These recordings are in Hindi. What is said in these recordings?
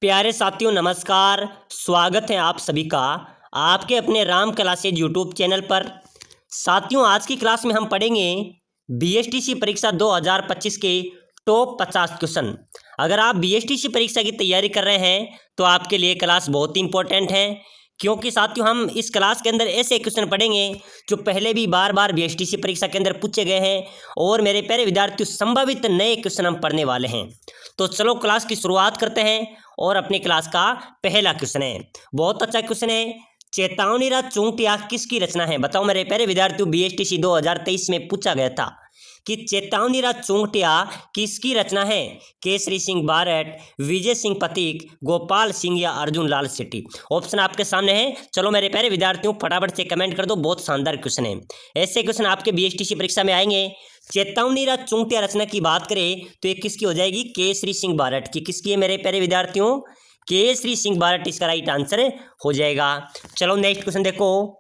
प्यारे साथियों नमस्कार। स्वागत है आप सभी का आपके अपने राम क्लासेज यूट्यूब चैनल पर। साथियों आज की क्लास में हम पढ़ेंगे बीएसटीसी परीक्षा 2025 के टॉप 50 क्वेश्चन। अगर आप बीएसटीसी परीक्षा की तैयारी कर रहे हैं तो आपके लिए क्लास बहुत ही इंपॉर्टेंट है, क्योंकि साथियों हम इस क्लास के अंदर ऐसे क्वेश्चन पढ़ेंगे जो पहले भी बार बार बीएसटीसी परीक्षा के अंदर पूछे गए हैं और मेरे प्यारे विद्यार्थियों संभावित नए क्वेश्चन हम पढ़ने वाले हैं। तो चलो क्लास की शुरुआत करते हैं और अपनी क्लास का पहला क्वेश्चन है, बहुत अच्छा क्वेश्चन है। चेतावनी चूंटिया किसकी रचना है? बताओ मेरे प्यारे विद्यार्थियों, बीएसटीसी 2023 में पूछा गया था कि चेतावनी चूंटिया किसकी रचना है? केसरी सिंह बारट, विजय सिंह पथिक, गोपाल सिंह या अर्जुन लाल सेठी? ऑप्शन आपके सामने है। चलो मेरे प्यारे विद्यार्थियों फटाफट से कमेंट कर दो, बहुत शानदार क्वेश्चन है। ऐसे क्वेश्चन आपके बीएसटीसी परीक्षा में आएंगे। चेतावनी चूंटिया रचना की बात करें तो ये किसकी हो जाएगी? केसरी सिंह बारट की। किसकी है मेरे प्यारे विद्यार्थियों? केसरी सिंह बारट इसका राइट आंसर हो जाएगा। चलो नेक्स्ट क्वेश्चन देखो।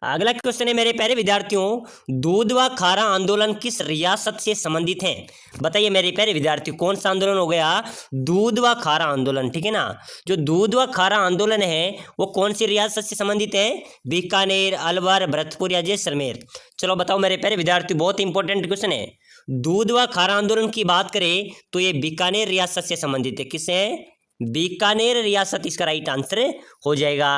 अगला क्वेश्चन है मेरे प्यारे विद्यार्थियों, दूध व खारा आंदोलन किस रियासत से संबंधित है? बताइए मेरे प्यारे विद्यार्थियों कौन सा आंदोलन हो गया? दूध व खारा आंदोलन, ठीक है ना। जो दूध व खारा आंदोलन है वो कौन सी रियासत से संबंधित है? बीकानेर, अलवर, भरतपुर या जैसलमेर? चलो बताओ मेरे प्यारे विद्यार्थियों, बहुत इंपॉर्टेंट क्वेश्चन है। दूध व खारा आंदोलन की बात करें तो ये बीकानेर रियासत से संबंधित है। किससे? बीकानेर रियासत इसका राइट आंसर हो जाएगा।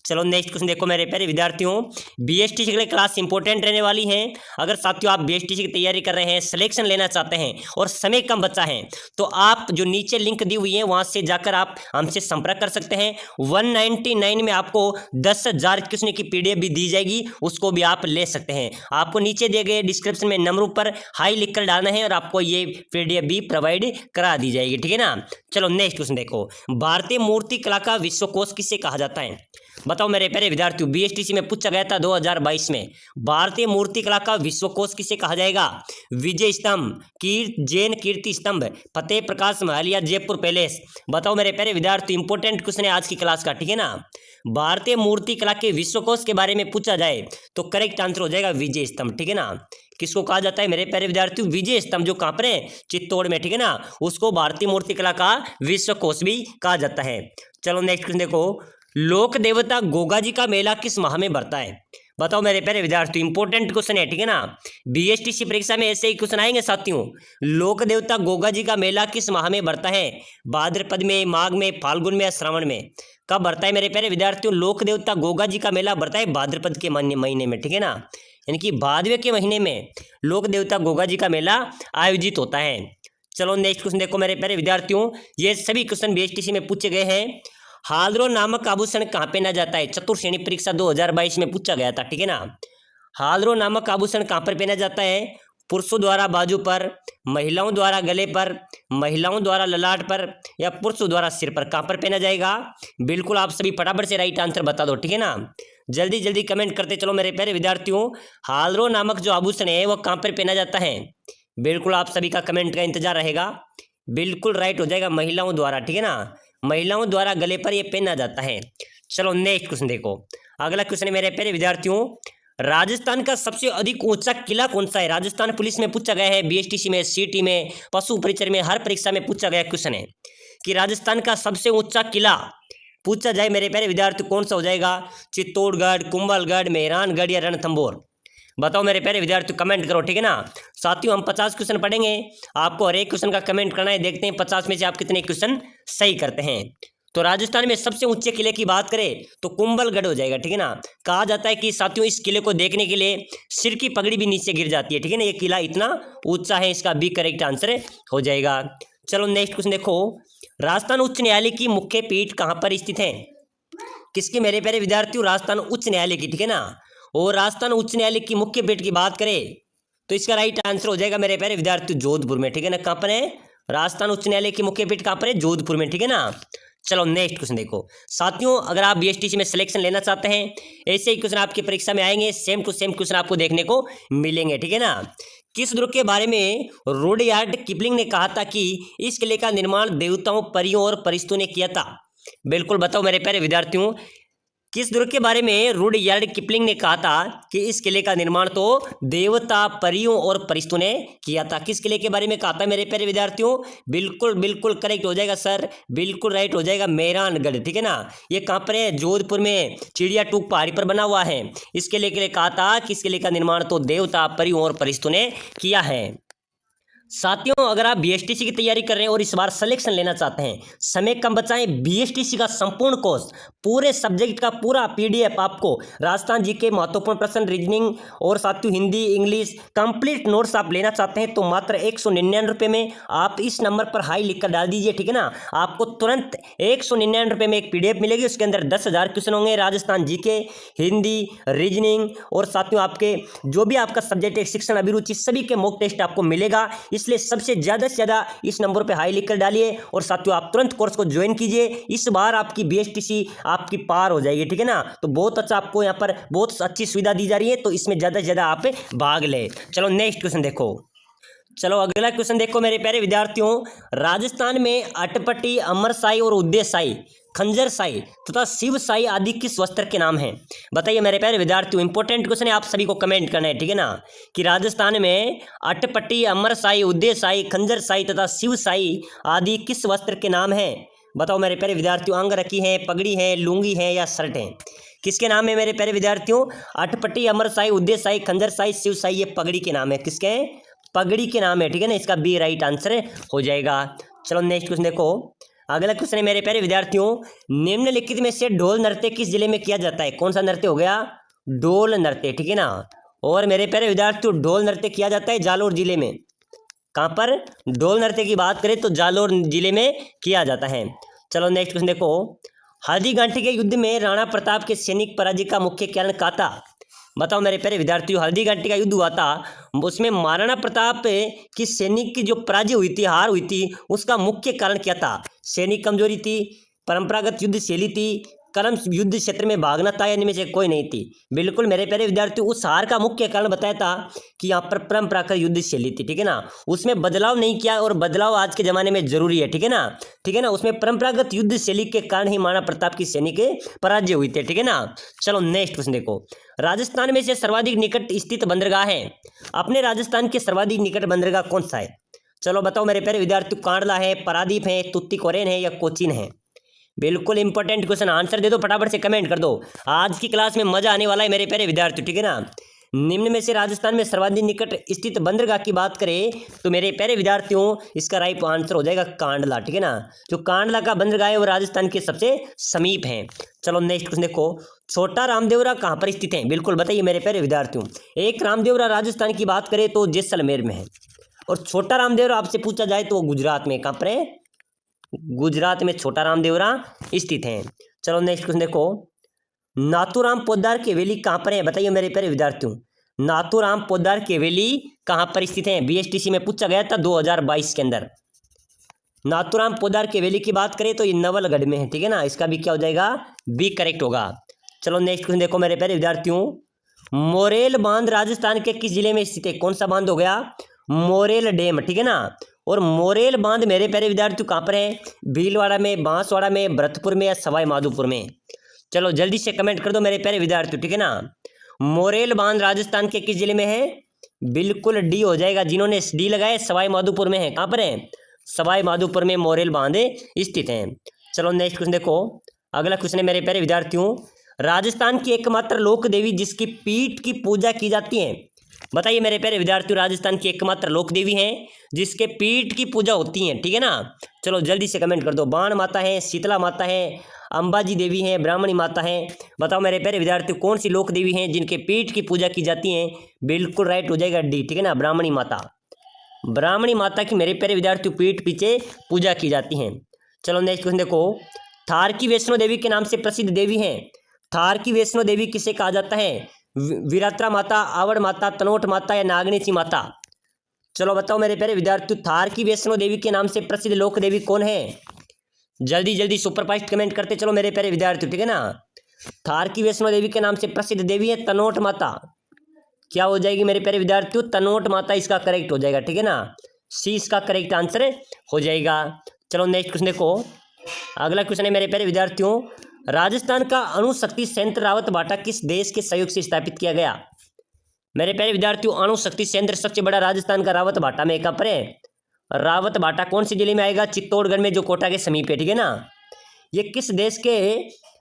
चलो नेक्स्ट क्वेश्चन देखो मेरे प्यारे विद्यार्थियों, बीएसटीसी के लिए क्लास इंपॉर्टेंट रहने वाली है। अगर साथियों आप बीएसटीसी की तैयारी कर रहे हैं, सिलेक्शन लेना चाहते हैं और समय कम बचा है तो आप जो नीचे लिंक दी हुई है वहां से जाकर आप हमसे संपर्क कर सकते हैं। 199 में आपको 10,000 क्वेश्चन की पीडीएफ भी दी जाएगी, उसको भी आप ले सकते हैं। आपको नीचे दिए गए डिस्क्रिप्शन में नंबरों पर हाई लिख कर डालना है और आपको ये पीडीएफ भी प्रोवाइड करा दी जाएगी, ठीक है ना। चलो नेक्स्ट क्वेश्चन देखो, भारतीय मूर्ति कला का विश्वकोश किसे कहा जाता है? बताओ मेरे प्यारे विद्यार्थियों, बीएसटीसी में पूछा गया था 2022 में। भारतीय मूर्ति कला का विश्वकोश किसे कहा जाएगा? विजय स्तंभ, जैन कीर्ति स्तंभ, फतेह प्रकाश महल या जयपुर पैलेस? बताओ मेरे प्यारे विद्यार्थियों, इंपॉर्टेंट क्वेश्चन है आज की क्लास का, ठीक है ना। भारतीय मूर्ति कला के विश्वकोश के बारे में पूछा जाए तो करेक्ट आंसर हो जाएगा विजय स्तंभ, ठीक है ना। किसको कहा जाता है मेरे प्यारे विद्यार्थियों? विजय स्तंभ, जो कहां पर है? चित्तौड़ में, ठीक है ना। उसको भारतीय मूर्ति कला का विश्वकोश भी कहा जाता है। चलो नेक्स्ट क्वेश्चन देखो, लोक देवता गोगा जी का मेला किस माह में बढ़ता है? बताओ मेरे प्यारे विद्यार्थियों, इंपॉर्टेंट क्वेश्चन है, ठीक है ना। बीएसटीसी परीक्षा में ऐसे ही क्वेश्चन आएंगे साथियों। लोक देवता गोगा जी का मेला किस माह में बढ़ता है? भाद्रपद में, माघ में, फाल्गुन में या श्रावण में? कब बढ़ता है मेरे प्यारे विद्यार्थियों? लोक देवता गोगा जी का मेला बढ़ता है भाद्रपद के महीने में, ठीक है ना। यानी कि भादवे के महीने में लोक देवता गोगा जी का मेला आयोजित होता है। चलो नेक्स्ट क्वेश्चन देखो मेरे प्यारे विद्यार्थियों, ये सभी क्वेश्चन बीएसटीसी में पूछे गए हैं। हालरो नामक आभूषण कहाँ पहना जाता है? चतुर्थ श्रेणी परीक्षा 2022 में पूछा गया था, ठीक है ना। हालरो नामक आभूषण कहाँ पर पहना जाता है? पुरुषों द्वारा बाजू पर, महिलाओं द्वारा गले पर, महिलाओं द्वारा ललाट पर या पुरुषों द्वारा सिर पर? कहाँ पर पहना जाएगा? बिल्कुल आप सभी फटाफट से राइट आंसर बता दो, ठीक है ना। जल्दी जल्दी कमेंट करते चलो मेरे प्यारे विद्यार्थियों। हालरो नामक जो आभूषण है वो कहाँ पर पहना जाता है? बिल्कुल आप सभी का कमेंट का इंतजार रहेगा। बिल्कुल राइट हो जाएगा, महिलाओं द्वारा, ठीक है ना। महिलाओं द्वारा गले पर यह पहना जाता है। चलो नेक्स्ट क्वेश्चन देखो। अगला क्वेश्चन है मेरे प्यारे विद्यार्थियों, राजस्थान का सबसे अधिक ऊंचा किला कौन सा है? राजस्थान पुलिस में पूछा गया है, बीएसटीसी में, सीटी में, पशु परिचय में, हर परीक्षा में पूछा गया क्वेश्चन है कि राजस्थान का सबसे ऊंचा किला पूछा जाए मेरे प्यारे विद्यार्थी कौन सा हो जाएगा? चित्तौड़गढ़, कुंभलगढ़, मेहरानगढ़ या रणथंभौर? बताओ मेरे प्यारे विद्यार्थी, कमेंट करो, ठीक है ना। साथियों हम 50 क्वेश्चन पढ़ेंगे, आपको हर एक क्वेश्चन का कमेंट करना है। देखते हैं 50 में से आप कितने क्वेश्चन सही करते हैं। तो राजस्थान में सबसे ऊंचे किले की बात करें तो कुंभलगढ़ हो जाएगा, ठीक है ना। कहा जाता है कि साथियों इस किले को देखने के लिए सिर की पगड़ी भी नीचे गिर जाती है, ठीक है ना। ये किला इतना ऊंचा है, इसका बी करेक्ट आंसर हो जाएगा। चलो नेक्स्ट क्वेश्चन देखो, राजस्थान उच्च न्यायालय की मुख्य पीठ कहाँ पर स्थित है? किसकी मेरे प्यारे विद्यार्थियों? राजस्थान उच्च न्यायालय की, ठीक है ना। और राजस्थान उच्च न्यायालय की मुख्य पीठ की बात करें तो इसका राइट आंसर हो जाएगा मेरे प्यारे विद्यार्थियों जोधपुर में, ठीक है ना। कहाँ पर है? राजस्थान उच्च न्यायालय की मुख्य पीठ कहाँ पर है? जोधपुर में, ठीक है ना। चलो नेक्स्ट क्वेश्चन देखो साथियों, अगर आप बीएसटीसी में सिलेक्शन लेना चाहते हैं ऐसे ही क्वेश्चन आपकी परीक्षा में आएंगे, सेम टू सेम क्वेश्चन आपको देखने को मिलेंगे, ठीक है ना। किस दुर्ग के बारे में रुडयार्ड किपलिंग ने कहा था कि इस किले का निर्माण देवताओं, परियों और फरिश्तों ने किया था? बिल्कुल बताओ मेरे प्यारे विद्यार्थियों, किस दुर्ग के बारे में रुडयार्ड किपलिंग ने कहा था कि इस किले का निर्माण तो देवता, परियों और परिस्तों ने किया था? किस किले के बारे में कहा था मेरे प्यारे विद्यार्थियों? बिल्कुल बिल्कुल करेक्ट हो जाएगा सर, बिल्कुल राइट हो जाएगा, मेहरानगढ़, ठीक है ना। ये कहाँ पर है? जोधपुर में चिड़िया टूक पहाड़ी पर बना हुआ है। इस किले के लिए कहा था कि इस किले का निर्माण तो देवता, परियों और परिस्तों ने किया है। साथियों, अगर आप बीएसटीसी की तैयारी कर रहे हैं और इस बार सिलेक्शन लेना चाहते हैं, समय कम बचाएं, बीएसटीसी का संपूर्ण कोर्स, पूरे सब्जेक्ट का पूरा पीडीएफ आपको, राजस्थान जीके, महत्वपूर्ण प्रश्न, रीजनिंग और साथियों हिंदी, इंग्लिश कंप्लीट नोट्स आप लेना चाहते हैं तो मात्र 199 रुपये में आप इस नंबर पर हाई लिखकर डाल दीजिए, ठीक है ना। आपको तुरंत 199 रुपये में एक पीडीएफ मिलेगी, उसके अंदर 10,000 क्वेश्चन होंगे, राजस्थान जीके, हिंदी, रीजनिंग और साथियों आपके जो भी आपका सब्जेक्ट है, शिक्षण, अभिरुचि, सभी के मॉक टेस्ट आपको मिलेगा। इसलिए सबसे ज्यादा से ज्यादा इस नंबर पे हाई लिखकर डालिए और साथियों आप तुरंत कोर्स को ज्वाइन कीजिए। इस बार आपकी बीएसटीसी आपकी पार हो जाएगी, ठीक है ना। तो बहुत अच्छा, आपको यहाँ पर बहुत अच्छी सुविधा दी जा रही है, तो इसमें ज्यादा से ज्यादा आप भाग ले। चलो नेक्स्ट क्वेश्चन देखो। चलो अगला क्वेश्चन देखो मेरे प्यारे विद्यार्थियों। राजस्थान में अटपटी, अमरसाई और उदयसाई, खंजरसाई तथा शिवसाई आदि किस वस्त्र के नाम हैं? बताइए मेरे प्यारे विद्यार्थियों, इंपॉर्टेंट क्वेश्चन है, आप सभी को कमेंट करना है, ठीक है ना। कि राजस्थान में अटपटी, अमरसाई, उदयसाई, खंजरसाई तथा शिवसाई आदि किस वस्त्र के नाम हैं? बताओ मेरे प्यारे विद्यार्थियों। अंगरखी है, पगड़ी है, लुंगी है या शर्ट है? किसके नाम है मेरे प्यारे विद्यार्थियों? अटपटी, अमरसाई, उदयसाई, खंजरसाई, शिवसाई, ये पगड़ी के नाम है। किसके? पगड़ी के नाम है, ठीक है ना। इसका बी राइट आंसर हो जाएगा। चलो नेक्स्ट क्वेश्चन देखो। अगला क्वेश्चन है मेरे प्यारे विद्यार्थियों, निम्नलिखित में से ढोल नृत्य किस जिले में किया जाता है? कौन सा नृत्य हो गया? ढोल नृत्य, ठीक है ना। और मेरे प्यारे विद्यार्थियों, ढोल नृत्य किया जाता है जालोर जिले में। कहाँ पर? ढोल नृत्य की बात करें तो जालोर जिले में किया जाता है। चलो नेक्स्ट क्वेश्चन देखो। हल्दी घाटी के युद्ध में राणा प्रताप के सैनिक पराजय का मुख्य कारण क्या था? बताओ मेरे प्यारे विद्यार्थियों, हल्दी घाटी का युद्ध हुआ था, उसमें महाराणा प्रताप की सैनिक की जो पराजय हुई थी, हार हुई थी, उसका मुख्य कारण क्या था? सैनिक कमजोरी थी, परंपरागत युद्ध शैली थी, कर्म युद्ध क्षेत्र में भागना था, या इनमें से कोई नहीं थी? बिल्कुल मेरे प्यारे विद्यार्थियों, उस हार का मुख्य कारण बताया था कि यहाँ पर परंपरागत युद्ध शैली थी, ठीक है ना। उसमें बदलाव नहीं किया, और बदलाव आज के जमाने में जरूरी है, ठीक है ना। ठीक है ना, उसमें परंपरागत युद्ध शैली के कारण ही महाराणा प्रताप की सैनिक पराजय हुई थी, ठीक है ना। चलो नेक्स्ट क्वेश्चन देखो। राजस्थान में से सर्वाधिक निकट स्थित बंदरगाह है, अपने राजस्थान के सर्वाधिक निकट बंदरगाह कौन सा है? चलो बताओ मेरे प्यारे विद्यार्थियों, कांडला है, पारादीप है, तुत्तीकोरिन है या कोचीन है? बिल्कुल इंपॉर्टेंट क्वेश्चन, आंसर दे दो फटाफट से, कमेंट कर दो। आज की क्लास में मजा आने वाला है मेरे प्यारे विद्यार्थियों, ठीक है ना। निम्न में से राजस्थान में सर्वाधिक निकट स्थित बंदरगाह की बात करें तो मेरे प्यारे विद्यार्थियों इसका राइट आंसर हो जाएगा कांडला, ठीक है ना। जो कांडला का बंदरगाह है वो राजस्थान के सबसे समीप है। चलो नेक्स्ट क्वेश्चन देखो। छोटा रामदेवरा कहाँ पर स्थित है? बिल्कुल बताइए मेरे प्यारे विद्यार्थियों। एक रामदेवरा राजस्थान की बात करें तो जैसलमेर में है, और छोटा रामदेवरा आपसे पूछा जाए तो गुजरात में। कहाँ पर है? गुजरात में छोटा रामदेवरा स्थित है। चलो नेक्स्ट क्वेश्चन देखो। नाथूराम पोद्दार की हवेली कहाँ पर है? बताइए मेरे प्यारे विद्यार्थियों, नाथूराम पोद्दार की हवेली कहाँ पर स्थित है? बीएसटीसी में पूछा गया था 2022 के अंदर। नाथूराम पोद्दार की हवेली की बात करें तो ये नवलगढ़ में है, ठीक है ना। इसका भी क्या हो जाएगा? बी करेक्ट होगा। चलो नेक्स्ट क्वेश्चन देखो मेरे प्यारे विद्यार्थियों। मोरेल बांध राजस्थान के किस जिले में स्थित है? कौन सा बांध हो गया? मोरेल डैम, ठीक है ना। और मोरेल बांध मेरे प्यारे विद्यार्थियों कहाँ पर है? भीलवाड़ा में, बांसवाड़ा में, भरतपुर में या सवाई माधोपुर में? चलो जल्दी से कमेंट कर दो मेरे प्यारे विद्यार्थियों, ठीक है ना। मोरेल बांध राजस्थान के किस जिले में है? बिल्कुल डी हो जाएगा, जिन्होंने डी लगाए सवाई माधोपुर में है। कहाँ पर है? सवाई माधोपुर में मोरेल बांध स्थित है। चलो नेक्स्ट क्वेश्चन देखो। अगला क्वेश्चन है मेरे प्यारे विद्यार्थियों। राजस्थान की एकमात्र लोक देवी जिसकी पीठ की पूजा की जाती है? बताइए मेरे प्यारे विद्यार्थियों, राजस्थान की एकमात्र लोक देवी हैं जिसके पीठ की पूजा होती है, ठीक है ना। चलो जल्दी से कमेंट कर दो। बाण माता है, शीतला माता है, अंबाजी देवी है, ब्राह्मणी माता है? बताओ मेरे प्यारे विद्यार्थियों कौन सी लोक देवी हैं जिनके पीठ की पूजा की जाती है? बिल्कुल राइट हो जाएगा डी, ठीक है ना, ब्राह्मणी माता। ब्राह्मणी माता की मेरे प्यारे विद्यार्थियों पीठ पीछे पूजा की जाती है। चलो नेक्स्ट क्वेश्चन देखो। थार की वैष्णो देवी के नाम से प्रसिद्ध देवी है, थार की वैष्णो देवी किसे कहा जाता है? वीरात्रा माता, आवड़ माता, तनोट माता या नागनेची माता? चलो बताओ मेरे प्यारे विद्यार्थियों, थार की वैष्णो देवी के नाम से प्रसिद्ध लोक देवी कौन है? जल्दी जल्दी सुपरफास्ट कमेंट करते चलो मेरे प्यारे विद्यार्थियों, ठीक है ना। थार की वैष्णो देवी के नाम से प्रसिद्ध देवी है तनोट माता। क्या हो जाएगी मेरे प्यारे विद्यार्थियों? तनोट माता इसका करेक्ट हो जाएगा, ठीक है ना। सी इसका करेक्ट आंसर हो जाएगा। चलो नेक्स्ट क्वेश्चन देखो। अगला क्वेश्चन है मेरे प्यारे विद्यार्थियों। राजस्थान का अणुशक्ति संयंत्र रावत भाटा किस देश के सहयोग से स्थापित किया गया? मेरे प्यारे विद्यार्थियों, अणुशक्ति संयंत्र सबसे बड़ा राजस्थान का रावत भाटा में कहाँ पर है? रावत भाटा कौन सी जिले में आएगा? चित्तौड़गढ़ में, जो कोटा के समीप है, ठीक है ना। ये किस देश के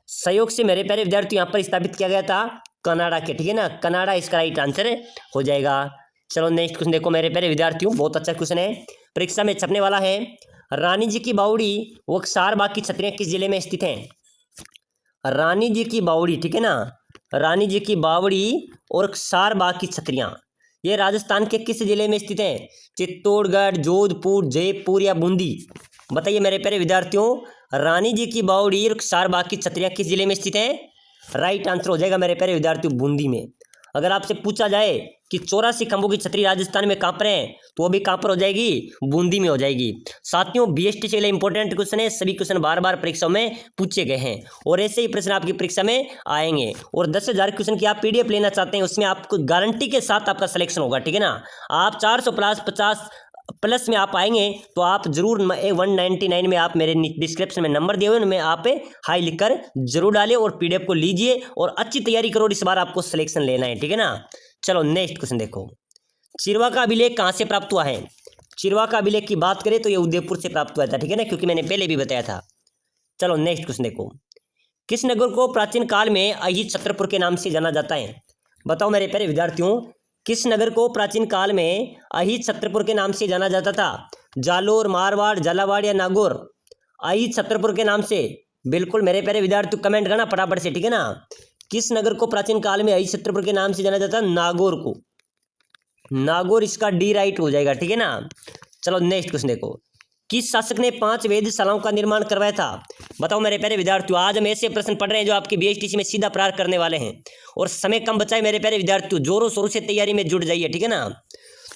सहयोग से मेरे प्यारे विद्यार्थियों यहाँ पर स्थापित किया गया था? कनाडा के, ठीक है ना। कनाडा इसका राइट आंसर हो जाएगा। चलो नेक्स्ट क्वेश्चन देखो मेरे प्यारे विद्यार्थियों, बहुत अच्छा क्वेश्चन है, परीक्षा में छपने वाला है। रानी जी की बावड़ी व क्षारबाग की छतरियां किस जिले में स्थित हैं? रानी जी की बावड़ी, ठीक है ना, रानी जी की बावड़ी और क्षारबाग की छतरियां ये राजस्थान के किस जिले में स्थित हैं? चित्तौड़गढ़, जोधपुर, जयपुर या बूंदी? बताइए मेरे प्यारे विद्यार्थियों, रानी जी की बावड़ी और क्षारबाग की छतरियां किस जिले में स्थित हैं? राइट आंसर हो जाएगा मेरे प्यारे विद्यार्थियों, बूंदी में। अगर आपसे पूछा जाए कि 84 खंभों की छतरी राजस्थान में कहाँ पर है, तो वो भी कहाँ पर हो जाएगी? बूंदी में हो जाएगी। साथियों, बीएसटी के लिए इंपॉर्टेंट क्वेश्चन है, सभी क्वेश्चन बार बार परीक्षाओं में पूछे गए हैं और ऐसे ही प्रश्न आपकी परीक्षा में आएंगे। और 10,000 क्वेश्चन की आप पीडीएफ लेना चाहते हैं, उसमें आपको गारंटी के साथ आपका सिलेक्शन होगा, ठीक है ना। आप 450 प्लस में आप आएंगे तो आप जरूर 199 में आप मेरे डिस्क्रिप्शन में नंबर दिए हुए उनमें आप हाई लिखकर जरूर डालें और पीडीएफ को लीजिए और अच्छी तैयारी करो, इस बार आपको सिलेक्शन लेना है, ठीक है ना। चलो नेक्स्ट क्वेश्चन देखो, चिरवा का अभिलेख कहाँ से प्राप्त हुआ है? चिरवा का अभिलेख की बात करें तो ये उदयपुर से प्राप्त हुआ था, ठीक है ना, क्योंकि मैंने पहले भी बताया था। चलो नेक्स्ट क्वेश्चन देखो, किस नगर को प्राचीन काल में अहित छत्रपुर के नाम से जाना जाता है? बताओ मेरे प्यारे विद्यार्थियों, किस नगर को प्राचीन काल में अहित छत्रपुर के नाम से जाना जाता था? जालोर, मारवाड़, झालावाड़ या नागौर? अहित छत्रपुर के नाम से बिल्कुल मेरे प्यारे विद्यार्थियों कमेंट करना फटाफट से, ठीक है ना। किस नगर को प्राचीन काल में अहित छत्रपुर के नाम से जाना जाता? नागौर को। नागौर इसका डी राइट हो जाएगा, ठीक है ना। चलो नेक्स्ट क्वेश्चन देखो, किस शासक ने 5 वेधशालाओं का निर्माण करवाया था? बताओ मेरे प्यारे विद्यार्थियों, आज हम ऐसे प्रश्न पढ़ रहे हैं जो आपके बीएसटीसी में सीधा प्रहार करने वाले हैं और समय कम बचा है मेरे प्यारे विद्यार्थियों, जोरों शोरों से तैयारी में जुट जाइए, ठीक है ना।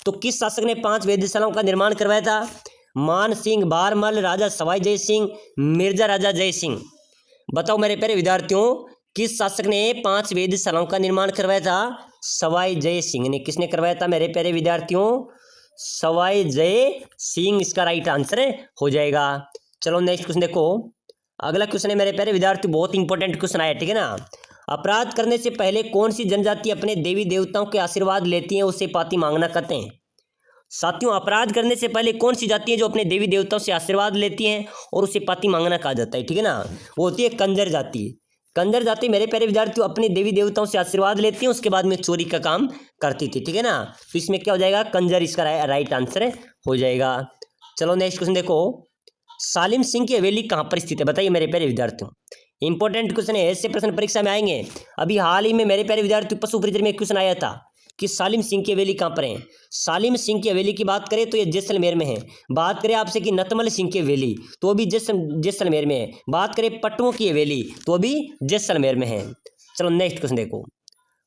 तो किस शासक ने 5 वेधशालाओं का निर्माण करवाया था? मान सिंह, बारमल, राजा सवाई जय सिंह, मिर्जा राजा जय सिंह? बताओ मेरे प्यारे विद्यार्थियों, किस शासक ने 5 वेधशालाओं का निर्माण करवाया था? सवाई जय सिंह ने। किसने करवाया था मेरे प्यारे विद्यार्थियों? सवाई जय सिंह इसका राइट आंसर हो जाएगा। चलो नेक्स्ट क्वेश्चन देखो, अगला क्वेश्चन है मेरे प्यारे विद्यार्थी, बहुत इंपॉर्टेंट क्वेश्चन आया, ठीक है ना। अपराध करने से पहले कौन सी जनजाति अपने देवी देवताओं के आशीर्वाद लेती है, उसे पाती मांगना कहते हैं? साथियों, अपराध करने से पहले कौन सी जाति है जो अपने देवी देवताओं से आशीर्वाद लेती है और उसे पाती मांगना कहा जाता है, ठीक है ना। वो होती है कंजर जाति। कंजर जाति मेरे प्यारे विद्यार्थियों अपने देवी देवताओं से आशीर्वाद लेती हैं, उसके बाद में चोरी का काम करती थी, ठीक है ना। तो इसमें क्या हो जाएगा? कंजर इसका राइट आंसर हो जाएगा। चलो नेक्स्ट क्वेश्चन देखो, सालिम सिंह की हवेली कहाँ पर स्थित है? बताइए मेरे प्यारे विद्यार्थियों, इंपॉर्टेंट क्वेश्चन है, ऐसे प्रश्न परीक्षा में आएंगे। अभी हाल ही में मेरे प्यारे विद्यार्थियों पशु परिचय में एक क्वेश्चन आया था कि सालिम सिंह की हवेली कहाँ पर है। सालिम सिंह की हवेली की बात करें तो ये जैसलमेर में है। बात करें आपसे कि नतमल सिंह की हवेली तो भी जैसलमेर में है। बात करें पट्टुओं की हवेली तो भी जैसलमेर में है। चलो नेक्स्ट क्वेश्चन देखो,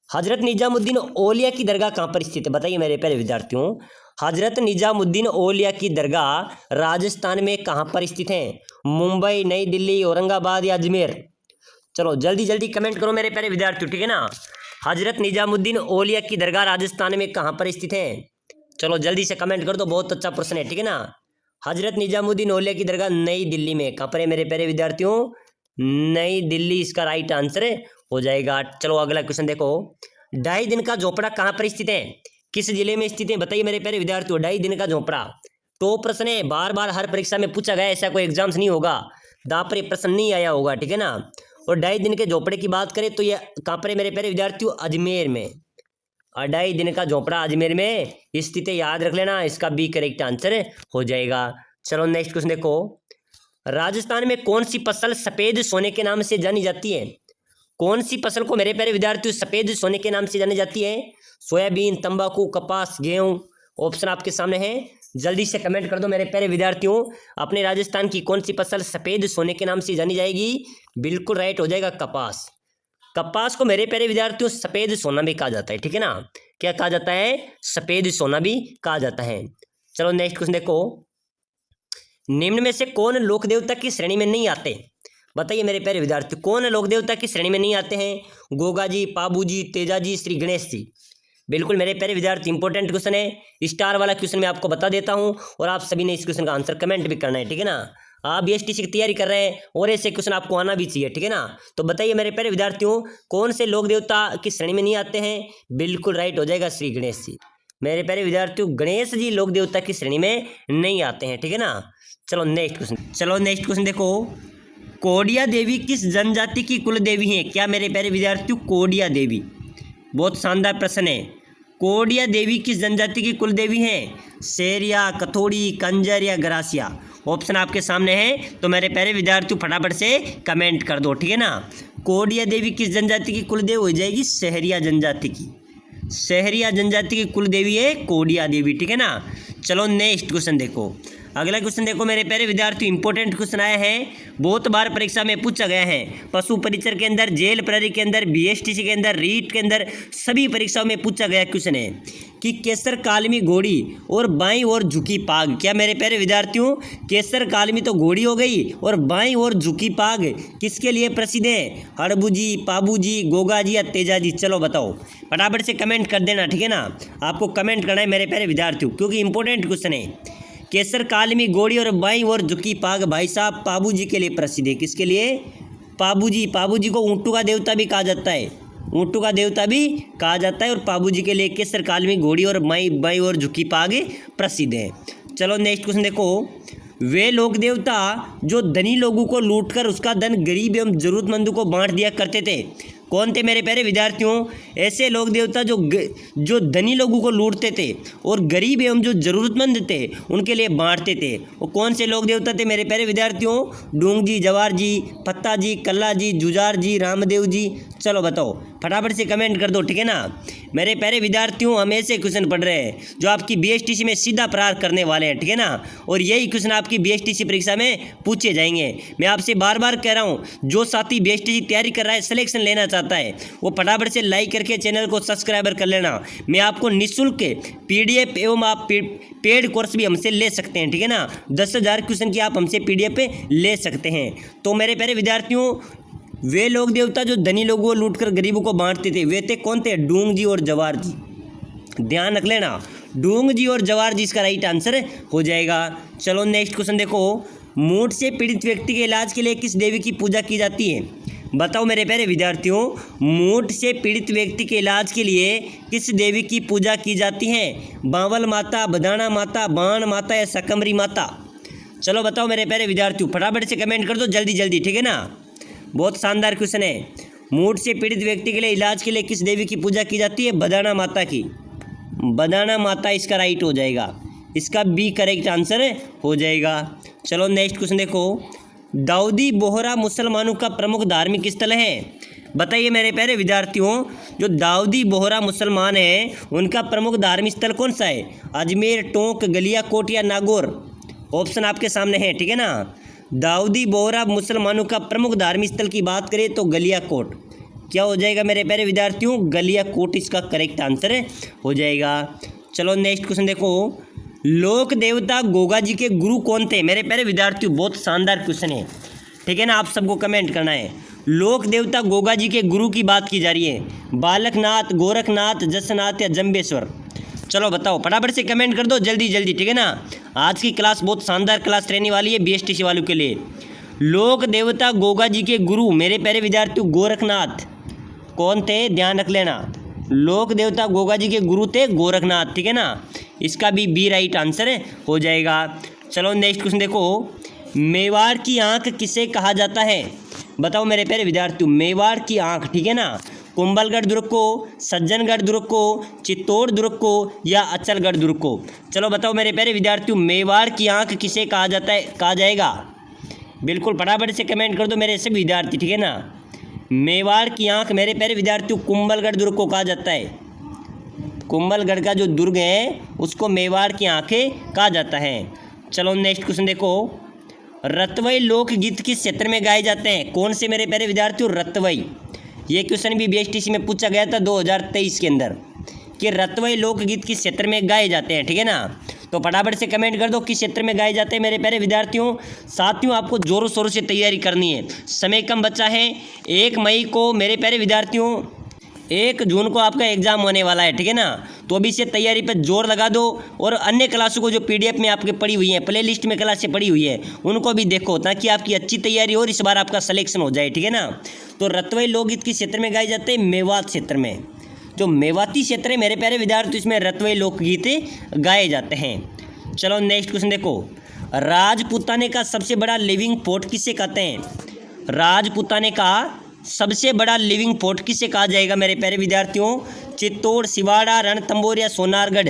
हजरत निजामुद्दीन औलिया की दरगाह कहाँ पर स्थित है? बताइए मेरे प्यारे विद्यार्थियों, हजरत निजामुद्दीन औलिया की दरगाह राजस्थान में कहाँ पर स्थित है? मुंबई, नई दिल्ली, औरंगाबाद या अजमेर? चलो जल्दी जल्दी कमेंट करो मेरे प्यारे विद्यार्थियों, ठीक है ना। हजरत निजामुद्दीन औलिया की दरगाह राजस्थान में कहाँ पर स्थित है? चलो जल्दी से कमेंट कर दो, बहुत अच्छा प्रश्न है, ठीक है ना। हजरत निजामुद्दीन औलिया की दरगाह नई दिल्ली में। कहाँ पर है मेरे प्यारे विद्यार्थियों? नई दिल्ली इसका राइट आंसर हो जाएगा। चलो अगला क्वेश्चन देखो, 2.5 दिन का झोपड़ा कहाँ पर स्थित है? किस जिले में स्थित है? बताइए मेरे प्यारे विद्यार्थियों, 2.5 दिन का झोपड़ा तो प्रश्न है, बार बार हर परीक्षा में पूछा गया, ऐसा कोई एग्जाम्स नहीं होगा जहाँ पर प्रश्न नहीं आया होगा, ठीक है ना। और 2.5 दिन के झोपड़े की बात करें तो ये कहाँ पर है मेरे प्यारे विद्यार्थियों? अजमेर में। 2.5 दिन का झोपड़ा अजमेर में स्थित है, याद रख लेना, इसका बी करेक्ट आंसर हो जाएगा। चलो नेक्स्ट क्वेश्चन देखो, राजस्थान में कौन सी फसल सफेद सोने के नाम से जानी जाती है? कौन सी फसल को मेरे प्यारे विद्यार्थियों सफेद सोने के नाम से जानी जाती है? सोयाबीन, तंबाकू, कपास, गेहूं? ऑप्शन आपके सामने है, जल्दी से कमेंट कर दो मेरे प्यारे विद्यार्थियों, अपने राजस्थान की कौन सी फसल सफेद सोने के नाम से जानी जाएगी? बिल्कुल राइट हो जाएगा, कपास। कपास को मेरे प्यारे विद्यार्थियों सफेद सोना भी कहा जाता है, ठीक है ना। क्या कहा जाता है? सफेद सोना भी कहा जाता है। चलो नेक्स्ट क्वेश्चन देखो, निम्न में से कौन लोक देवता की श्रेणी में नहीं आते? बताइए मेरे प्यारे विद्यार्थी, कौन लोक देवता की श्रेणी में नहीं आते हैं? गोगा जी, पाबू जी, तेजा जी, श्री गणेश जी? बिल्कुल मेरे प्यारे विद्यार्थी इंपॉर्टेंट क्वेश्चन है, स्टार वाला क्वेश्चन मैं आपको बता देता हूं और आप सभी ने इस क्वेश्चन का आंसर कमेंट भी करना है, ठीक है ना। आप बीएसटीसी की तैयारी कर रहे हैं और ऐसे क्वेश्चन आपको आना भी चाहिए, ठीक है ना। तो बताइए मेरे प्यारे विद्यार्थियों, कौन से लोक देवता की श्रेणी में नहीं आते हैं? बिल्कुल राइट हो जाएगा श्री गणेश जी। मेरे प्यारे विद्यार्थियों, गणेश जी लोक देवता की श्रेणी में नहीं आते हैं, ठीक है ना। चलो नेक्स्ट क्वेश्चन देखो, कोडिया देवी किस जनजाति की कुल देवी है? क्या मेरे प्यारे विद्यार्थियों, कोडिया देवी, बहुत शानदार प्रश्न है। कोडिया देवी किस जनजाति की कुल देवी है? सेरिया, कथोड़ी, कंजर या गरासिया? ऑप्शन आपके सामने है, तो मेरे प्यारे विद्यार्थियों फटाफट से कमेंट कर दो, ठीक है ना। कोडिया देवी किस जनजाति की कुल देवी हो जाएगी? सहरिया जनजाति की। सहरिया जनजाति की कुल देवी है कोडिया देवी, ठीक है ना। चलो नेक्स्ट क्वेश्चन देखो, अगला क्वेश्चन देखो मेरे प्यारे विद्यार्थियों, इंपॉर्टेंट क्वेश्चन आया है, बहुत बार परीक्षा में पूछा गया है। पशु परिचर के अंदर, जेल प्रहरी के अंदर, बीएसटीसी के अंदर, रीट के अंदर, सभी परीक्षाओं में पूछा गया क्वेश्चन है कि केसर कालमी घोड़ी और बाईं ओर झुकी पाग। क्या मेरे प्यारे विद्यार्थियों, केसर कालमी तो घोड़ी हो गई और बाईं ओर झुकी पाग किसके लिए प्रसिद्ध है? हड़बूजी, पाबूजी, गोगाजी या तेजाजी? चलो बताओ, फटाफट से कमेंट कर देना, ठीक है ना। आपको कमेंट करना है मेरे प्यारे विद्यार्थियों, क्योंकि इंपॉर्टेंट क्वेश्चन है। केसर कालमी घोड़ी और बाईं ओर झुकी पाग भाई साहब पाबूजी के लिए प्रसिद्ध है। किसके लिए? पाबूजी। पाबूजी को ऊँटों का देवता भी कहा जाता है, ऊँटों का देवता भी कहा जाता है। और पाबूजी के लिए केसर कालमी घोड़ी और बाईं ओर झुकी पाग प्रसिद्ध है। चलो नेक्स्ट क्वेश्चन देखो, वे लोक देवता जो धनी लोगों को लूटकर उसका धन गरीब एवं जरूरतमंदों को बांट दिया करते थे, कौन थे मेरे प्यारे विद्यार्थियों? ऐसे लोक देवता जो धनी लोगों को लूटते थे और गरीब एवं जो जरूरतमंद थे उनके लिए बांटते थे, वो कौन से लोक देवता थे मेरे प्यारे विद्यार्थियों? डूंग जी, जवार जी, पत्ता जी, कल्ला जी, जुजार जी, रामदेव जी? चलो बताओ, फटाफट से कमेंट कर दो, ठीक है ना। मेरे प्यारे विद्यार्थियों, हम ऐसे क्वेश्चन पढ़ रहे हैं जो आपकी बीएसटीसी में सीधा प्रहार करने वाले हैं, ठीक है ना। और यही क्वेश्चन आपकी बीएसटीसी परीक्षा में पूछे जाएंगे। मैं आपसे बार बार कह रहा हूँ, जो साथी बीएसटीसी तैयारी कर रहा है, सिलेक्शन लेना चाहता है, वो फटाफट से लाइक करके चैनल को सब्सक्राइबर कर लेना। मैं आपको निःशुल्क पीडीएफ एवं आप पेड कोर्स भी हमसे ले सकते हैं, ठीक है ना। 10,000 क्वेश्चन की आप हमसे पीडीएफ ले सकते हैं। तो मेरे प्यारे विद्यार्थियों, वे लोग देवता जो धनी लोगों को लूटकर गरीबों को बांटते थे, वे थे कौन थे? डूंग जी और जवार जी। ध्यान रख लेना, डूंग जी और जवार जी इसका राइट आंसर हो जाएगा। चलो नेक्स्ट क्वेश्चन देखो, मूठ से पीड़ित व्यक्ति के इलाज के लिए किस देवी की पूजा की जाती है? बताओ मेरे प्यारे विद्यार्थियों, मूठ से पीड़ित व्यक्ति के इलाज के लिए किस देवी की पूजा की जाती है? बावल माता, बदाना माता, बाण माता या सकमरी माता? चलो बताओ मेरे प्यारे विद्यार्थियों, फटाफट से कमेंट कर दो जल्दी जल्दी, ठीक है ना। बहुत शानदार क्वेश्चन है। मूठ से पीड़ित व्यक्ति के लिए इलाज के लिए किस देवी की पूजा की जाती है? बदाना माता की। बदाना माता इसका राइट हो जाएगा, इसका बी करेक्ट आंसर हो जाएगा। चलो नेक्स्ट क्वेश्चन देखो, दाऊदी बोहरा मुसलमानों का प्रमुख धार्मिक स्थल है। बताइए मेरे प्यारे विद्यार्थियों, जो दाऊदी बोहरा मुसलमान हैं उनका प्रमुख धार्मिक स्थल कौन सा है? अजमेर, टोंक, गलियाकोट या नागौर? ऑप्शन आपके सामने है, ठीक है ना। दाऊदी बोहरा मुसलमानों का प्रमुख धार्मिक स्थल की बात करें तो गलियाकोट। क्या हो जाएगा मेरे प्यारे विद्यार्थियों? गलियाकोट इसका करेक्ट आंसर हो जाएगा। चलो नेक्स्ट क्वेश्चन देखो, लोक देवता गोगा जी के गुरु कौन थे? मेरे प्यारे विद्यार्थियों, बहुत शानदार क्वेश्चन है, ठीक है ना। आप सबको कमेंट करना है। लोक देवता गोगा जी के गुरु की बात की जा रही है, बालकनाथ, गोरखनाथ, जसनाथ या जंबेश्वर? चलो बताओ, फटाफट से कमेंट कर दो जल्दी जल्दी, ठीक है ना। आज की क्लास बहुत शानदार क्लास रहने वाली है बीएसटीसी वालों के लिए। लोक देवता गोगा जी के गुरु मेरे प्यारे विद्यार्थियों गोरखनाथ। कौन थे? ध्यान रख लेना, लोक देवता गोगा जी के गुरु थे गोरखनाथ, ठीक है ना। इसका भी बी राइट आंसर हो जाएगा। चलो नेक्स्ट क्वेश्चन देखो, मेवाड़ की आंख किसे कहा जाता है? बताओ मेरे प्यारे विद्यार्थियों, मेवाड़ की आंख, ठीक है ना। कुंभलगढ़ दुर्ग को, सज्जनगढ़ दुर्ग को, चित्तौड़ दुर्ग को या अचलगढ़ दुर्ग को? चलो बताओ मेरे प्यारे विद्यार्थियों, मेवाड़ की आंख किसे कहा जाता है, कहा जाएगा? बिल्कुल फटाफट से कमेंट कर दो मेरे सभी विद्यार्थी, ठीक है ना। मेवाड़ की आंख मेरे प्यारे विद्यार्थियों कुंभलगढ़ दुर्ग को कहा जाता है। कुंभलगढ़ का जो दुर्ग है उसको मेवाड़ की आंखें कहा जाता है। चलो नेक्स्ट क्वेश्चन देखो, रतवई लोकगीत किस क्षेत्र में गाए जाते हैं? कौन से मेरे प्यारे विद्यार्थियों? रतवई। ये क्वेश्चन भी बीएसटीसी में पूछा गया था 2023 के अंदर कि रतवई लोकगीत किस क्षेत्र में गाए जाते हैं, ठीक है ना। तो फटाफट से कमेंट कर दो किस क्षेत्र में गाए जाते हैं मेरे प्यारे विद्यार्थियों। साथियों, आपको जोरों शोरों से तैयारी करनी है, समय कम बचा है। 1 मई को मेरे प्यारे विद्यार्थियों 1 जून को आपका एग्जाम होने वाला है, ठीक है ना। तो अभी से तैयारी पे जोर लगा दो और अन्य क्लासों को जो पीडीएफ में आपके पड़ी हुई है, प्ले लिस्ट में क्लासें पड़ी हुई है, उनको भी देखो ताकि आपकी अच्छी तैयारी हो और इस बार आपका सिलेक्शन हो जाए, ठीक है ना। तो रतवई लोकगीत किस क्षेत्र में गाए जाते हैं? मेवात क्षेत्र में। जो मेवाती क्षेत्र है मेरे प्यारे विद्यार्थी, इसमें रतवई लोकगीत गाए जाते हैं। चलो नेक्स्ट क्वेश्चन देखो, राजपूताने का सबसे बड़ा लिविंग पोर्ट किसे कहते हैं? राजपूताने का सबसे बड़ा लिविंग पोर्ट किसे कहा जाएगा मेरे प्यारे विद्यार्थियों? चित्तौड़, सिवाड़ा, रणथंभौर या सोनारगढ़?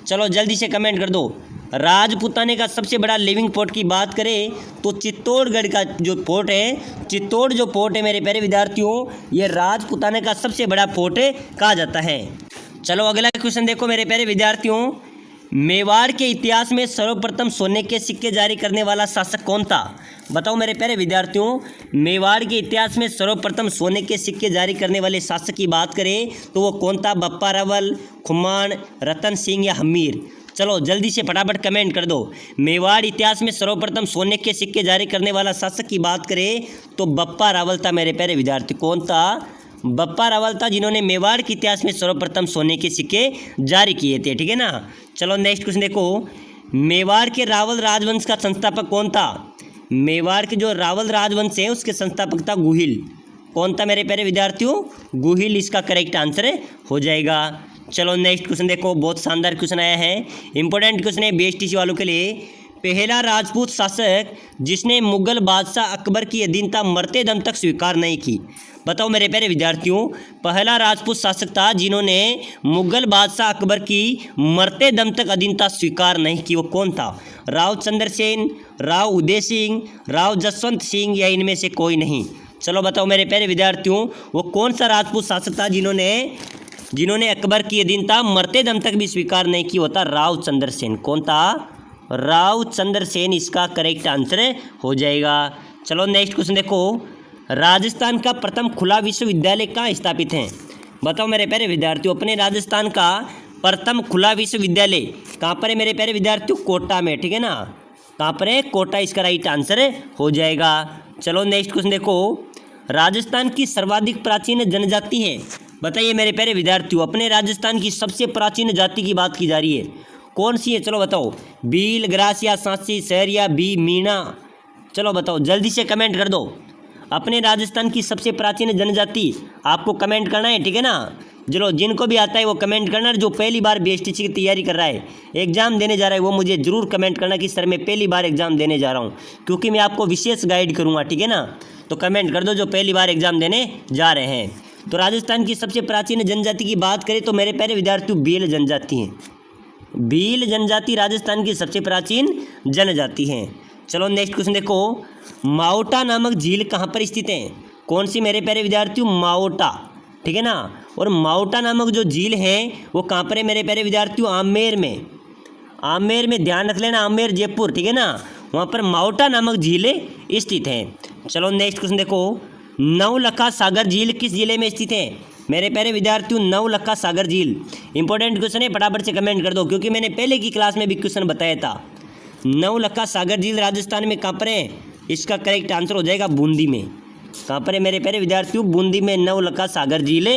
चलो जल्दी से कमेंट कर दो। राजपूताने का सबसे बड़ा लिविंग पोर्ट की बात करें तो चित्तौड़गढ़ का जो पोर्ट है, चित्तौड़ जो पोर्ट है मेरे प्यारे विद्यार्थियों, ये राजपूताने का सबसे बड़ा पोर्ट कहा जाता है। चलो अगला क्वेश्चन देखो मेरे प्यारे विद्यार्थियों, मेवाड़ के इतिहास में सर्वप्रथम सोने के सिक्के जारी करने वाला शासक कौन था? बताओ मेरे प्यारे विद्यार्थियों, मेवाड़ के इतिहास में सर्वप्रथम सोने के सिक्के जारी करने वाले शासक की बात करें तो वो कौन था? बप्पा रावल, खुमान, रतन सिंह या हमीर? चलो जल्दी से फटाफट कमेंट कर दो। मेवाड़ इतिहास में सर्वप्रथम सोने के सिक्के जारी करने वाला शासक की बात करें तो बप्पा रावल था मेरे प्यारे विद्यार्थी। कौन था? बप्पा रावल था, जिन्होंने मेवाड़ के इतिहास में सर्वप्रथम सोने के सिक्के जारी किए थे, ठीक है ना। चलो नेक्स्ट क्वेश्चन देखो, मेवाड़ के रावल राजवंश का संस्थापक कौन था? मेवाड़ के जो रावल राजवंश है उसके संस्थापक था गुहिल। कौन था मेरे प्यारे विद्यार्थियों? गुहिल इसका करेक्ट आंसर हो जाएगा। चलो नेक्स्ट क्वेश्चन देखो, बहुत शानदार क्वेश्चन आया है, इंपॉर्टेंट क्वेश्चन है बीएसटीसी वालों के लिए। पहला राजपूत शासक जिसने मुगल बादशाह अकबर की अधीनता मरते दम तक स्वीकार नहीं की? बताओ मेरे प्यारे विद्यार्थियों, पहला राजपूत शासक था जिन्होंने मुगल बादशाह अकबर की मरते दम तक अधीनता स्वीकार नहीं की, वो कौन था? राव चंद्रसेन, राव उदय सिंह, राव जसवंत सिंह या इनमें से कोई नहीं? चलो बताओ मेरे प्यारे विद्यार्थियों, वो कौन सा राजपूत शासक था जिन्होंने अकबर की अधीनता मरते दम तक भी स्वीकार नहीं की? होता राव चंद्रसेन। कौन था? राव चंद्रसेन इसका करेक्ट आंसर हो जाएगा। चलो नेक्स्ट क्वेश्चन देखो, राजस्थान का प्रथम खुला विश्वविद्यालय कहाँ स्थापित है? बताओ मेरे प्यारे विद्यार्थियों, अपने राजस्थान का प्रथम खुला विश्वविद्यालय कहाँ पर है मेरे प्यारे विद्यार्थियों? कोटा में, ठीक है ना। कहाँ पर है? कोटा इसका राइट आंसर हो जाएगा। चलो नेक्स्ट क्वेश्चन देखो, राजस्थान की सर्वाधिक प्राचीन जनजाति है? बताइए मेरे प्यारे विद्यार्थियों, अपने राजस्थान की सबसे प्राचीन जाति की बात की जा रही है, कौन सी है? चलो बताओ, भील, ग्रासिया, सांची, सहरिया, बी, मीणा? चलो बताओ जल्दी से कमेंट कर दो। अपने राजस्थान की सबसे प्राचीन जनजाति आपको कमेंट करना है, ठीक है ना। चलो जिनको भी आता है वो कमेंट करना, जो पहली बार बीएसटीसी की तैयारी कर रहा है, एग्जाम देने जा रहा है, वो मुझे जरूर कमेंट करना कि सर मैं पहली बार एग्जाम देने जा रहा हूँ, क्योंकि मैं आपको विशेष गाइड करूँगा, ठीक है ना। तो कमेंट कर दो जो पहली बार एग्जाम देने जा रहे हैं। तो राजस्थान की सबसे प्राचीन जनजाति की बात करें तो मेरे प्यारे विद्यार्थियों भील जनजाति हैं। भील जनजाति राजस्थान की सबसे प्राचीन जनजाति है। चलो नेक्स्ट क्वेश्चन देखो, माओटा नामक झील कहाँ पर स्थित है? कौन सी मेरे प्यारे विद्यार्थियों? माओटा, ठीक है ना। और माओटा नामक जो झील है वो कहाँ पर है मेरे प्यारे विद्यार्थियों? आमेर में। आमेर में, ध्यान रख लेना, आमेर जयपुर, ठीक है ना, वहाँ पर माओटा नामक झील स्थित है। चलो नेक्स्ट क्वेश्चन देखो, नवलखा सागर झील किस जिले में स्थित है? मेरे प्यारे विद्यार्थियों नवलखा सागर झील इंपॉर्टेंट क्वेश्चन है, फटाफट से कमेंट कर दो, क्योंकि मैंने पहले की क्लास में भी क्वेश्चन बताया था। नवलखा सागर झील राजस्थान में कहाँ पर है? इसका करेक्ट आंसर हो जाएगा बूंदी में। कहाँ पर है मेरे प्यारे विद्यार्थियों? बूंदी में नवलखा सागर झील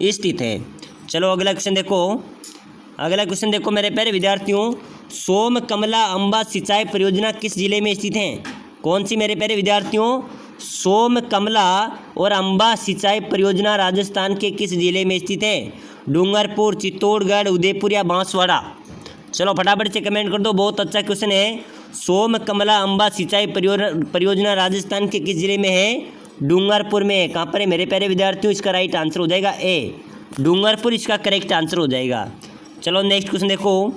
स्थित है। चलो अगला क्वेश्चन देखो, अगला क्वेश्चन देखो मेरे प्यारे विद्यार्थियों, सोम कमला अम्बा सिंचाई परियोजना किस जिले में स्थित है? कौन सी मेरे प्यारे विद्यार्थियों? सोम कमला और अम्बा सिंचाई परियोजना राजस्थान के किस जिले में स्थित है? डूंगरपुर, चित्तौड़गढ़, उदयपुर या बांसवाड़ा? चलो फटाफट से कमेंट कर दो, बहुत अच्छा क्वेश्चन है। सोम कमला अम्बा सिंचाई परियोजना राजस्थान के किस जिले में है? डूंगरपुर में। कहाँ पर है मेरे प्यारे विद्यार्थियों? इसका राइट आंसर हो जाएगा ए, डूंगरपुर इसका करेक्ट आंसर हो जाएगा। चलो नेक्स्ट क्वेश्चन देखो,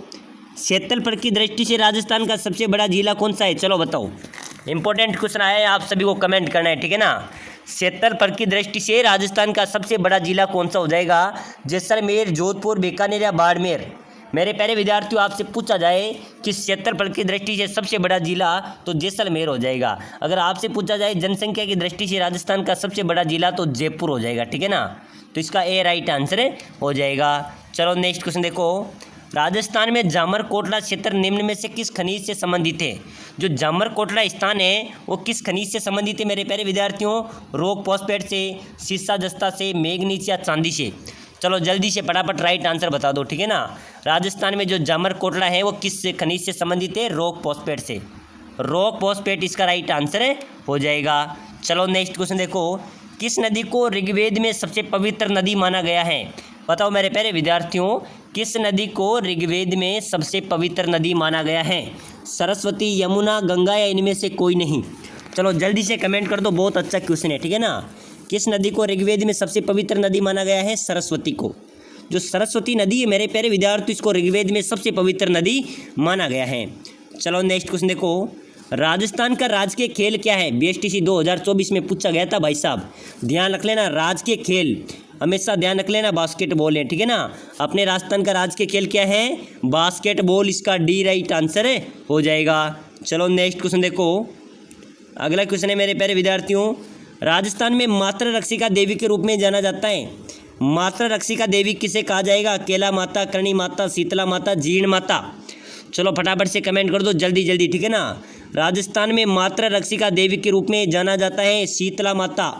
क्षेत्रफल की दृष्टि से राजस्थान का सबसे बड़ा जिला कौन सा है? चलो बताओ, इंपॉर्टेंट क्वेश्चन आया है, आप सभी को कमेंट करना है, ठीक है ना। क्षेत्रफल की दृष्टि से राजस्थान का सबसे बड़ा जिला कौन सा हो जाएगा? जैसलमेर, जोधपुर, बीकानेर या बाड़मेर? मेरे प्यारे विद्यार्थियों आपसे पूछा जाए कि क्षेत्रफल की दृष्टि से सबसे बड़ा जिला, तो जैसलमेर हो जाएगा। अगर आपसे पूछा जाए जनसंख्या की दृष्टि से राजस्थान का सबसे बड़ा जिला, तो जयपुर हो जाएगा, ठीक है ना। तो इसका ए राइट आंसर हो जाएगा। चलो नेक्स्ट क्वेश्चन देखो, राजस्थान में जामर कोटला क्षेत्र निम्न में से किस खनिज से संबंधित है? जो जामर कोटला स्थान है वो किस खनिज से संबंधित है मेरे प्यारे विद्यार्थियों? रॉक फॉस्फेट से, सीसा जस्ता से, मैग्नीज या चांदी से? चलो जल्दी से फटाफट राइट आंसर बता दो, ठीक है ना। राजस्थान में जो जामर कोटला है वो किस खनिज से संबंधित है? रॉक फॉस्फेट से। रॉक फॉस्फेट इसका राइट आंसर हो जाएगा। चलो नेक्स्ट क्वेश्चन देखो, किस नदी को ऋग्वेद में सबसे पवित्र नदी माना गया है? बताओ मेरे प्यारे विद्यार्थियों, किस नदी को ऋग्वेद में सबसे पवित्र नदी माना गया है? सरस्वती, यमुना, गंगा या इनमें से कोई नहीं? चलो जल्दी से कमेंट कर दो, बहुत अच्छा क्वेश्चन है, ठीक है ना। किस नदी को ऋग्वेद में सबसे पवित्र नदी माना गया है? सरस्वती को। जो सरस्वती नदी है मेरे प्यारे विद्यार्थी, इसको ऋग्वेद में सबसे पवित्र नदी माना गया है। चलो नेक्स्ट क्वेश्चन देखो, राजस्थान का राजकीय खेल क्या है? बीएसटीसी 2024 में पूछा गया था भाई साहब, ध्यान रख लेना। राजकीय खेल हमेशा ध्यान रख लेना, बास्केटबॉल है, ठीक है ना। अपने राजस्थान का राजकीय खेल क्या है? बास्केटबॉल। इसका डी राइट आंसर हो जाएगा। चलो नेक्स्ट क्वेश्चन देखो, अगला क्वेश्चन है मेरे प्यारे विद्यार्थियों, राजस्थान में मातृ रक्षिका देवी के रूप में जाना जाता है। मातृ रक्षिका देवी किसे कहा जाएगा? केला माता, करणी माता, शीतला माता, जीर्ण माता? चलो फटाफट से कमेंट कर दो जल्दी जल्दी, ठीक है ना। राजस्थान में मातृ रक्षिका देवी के रूप में जाना जाता है शीतला माता।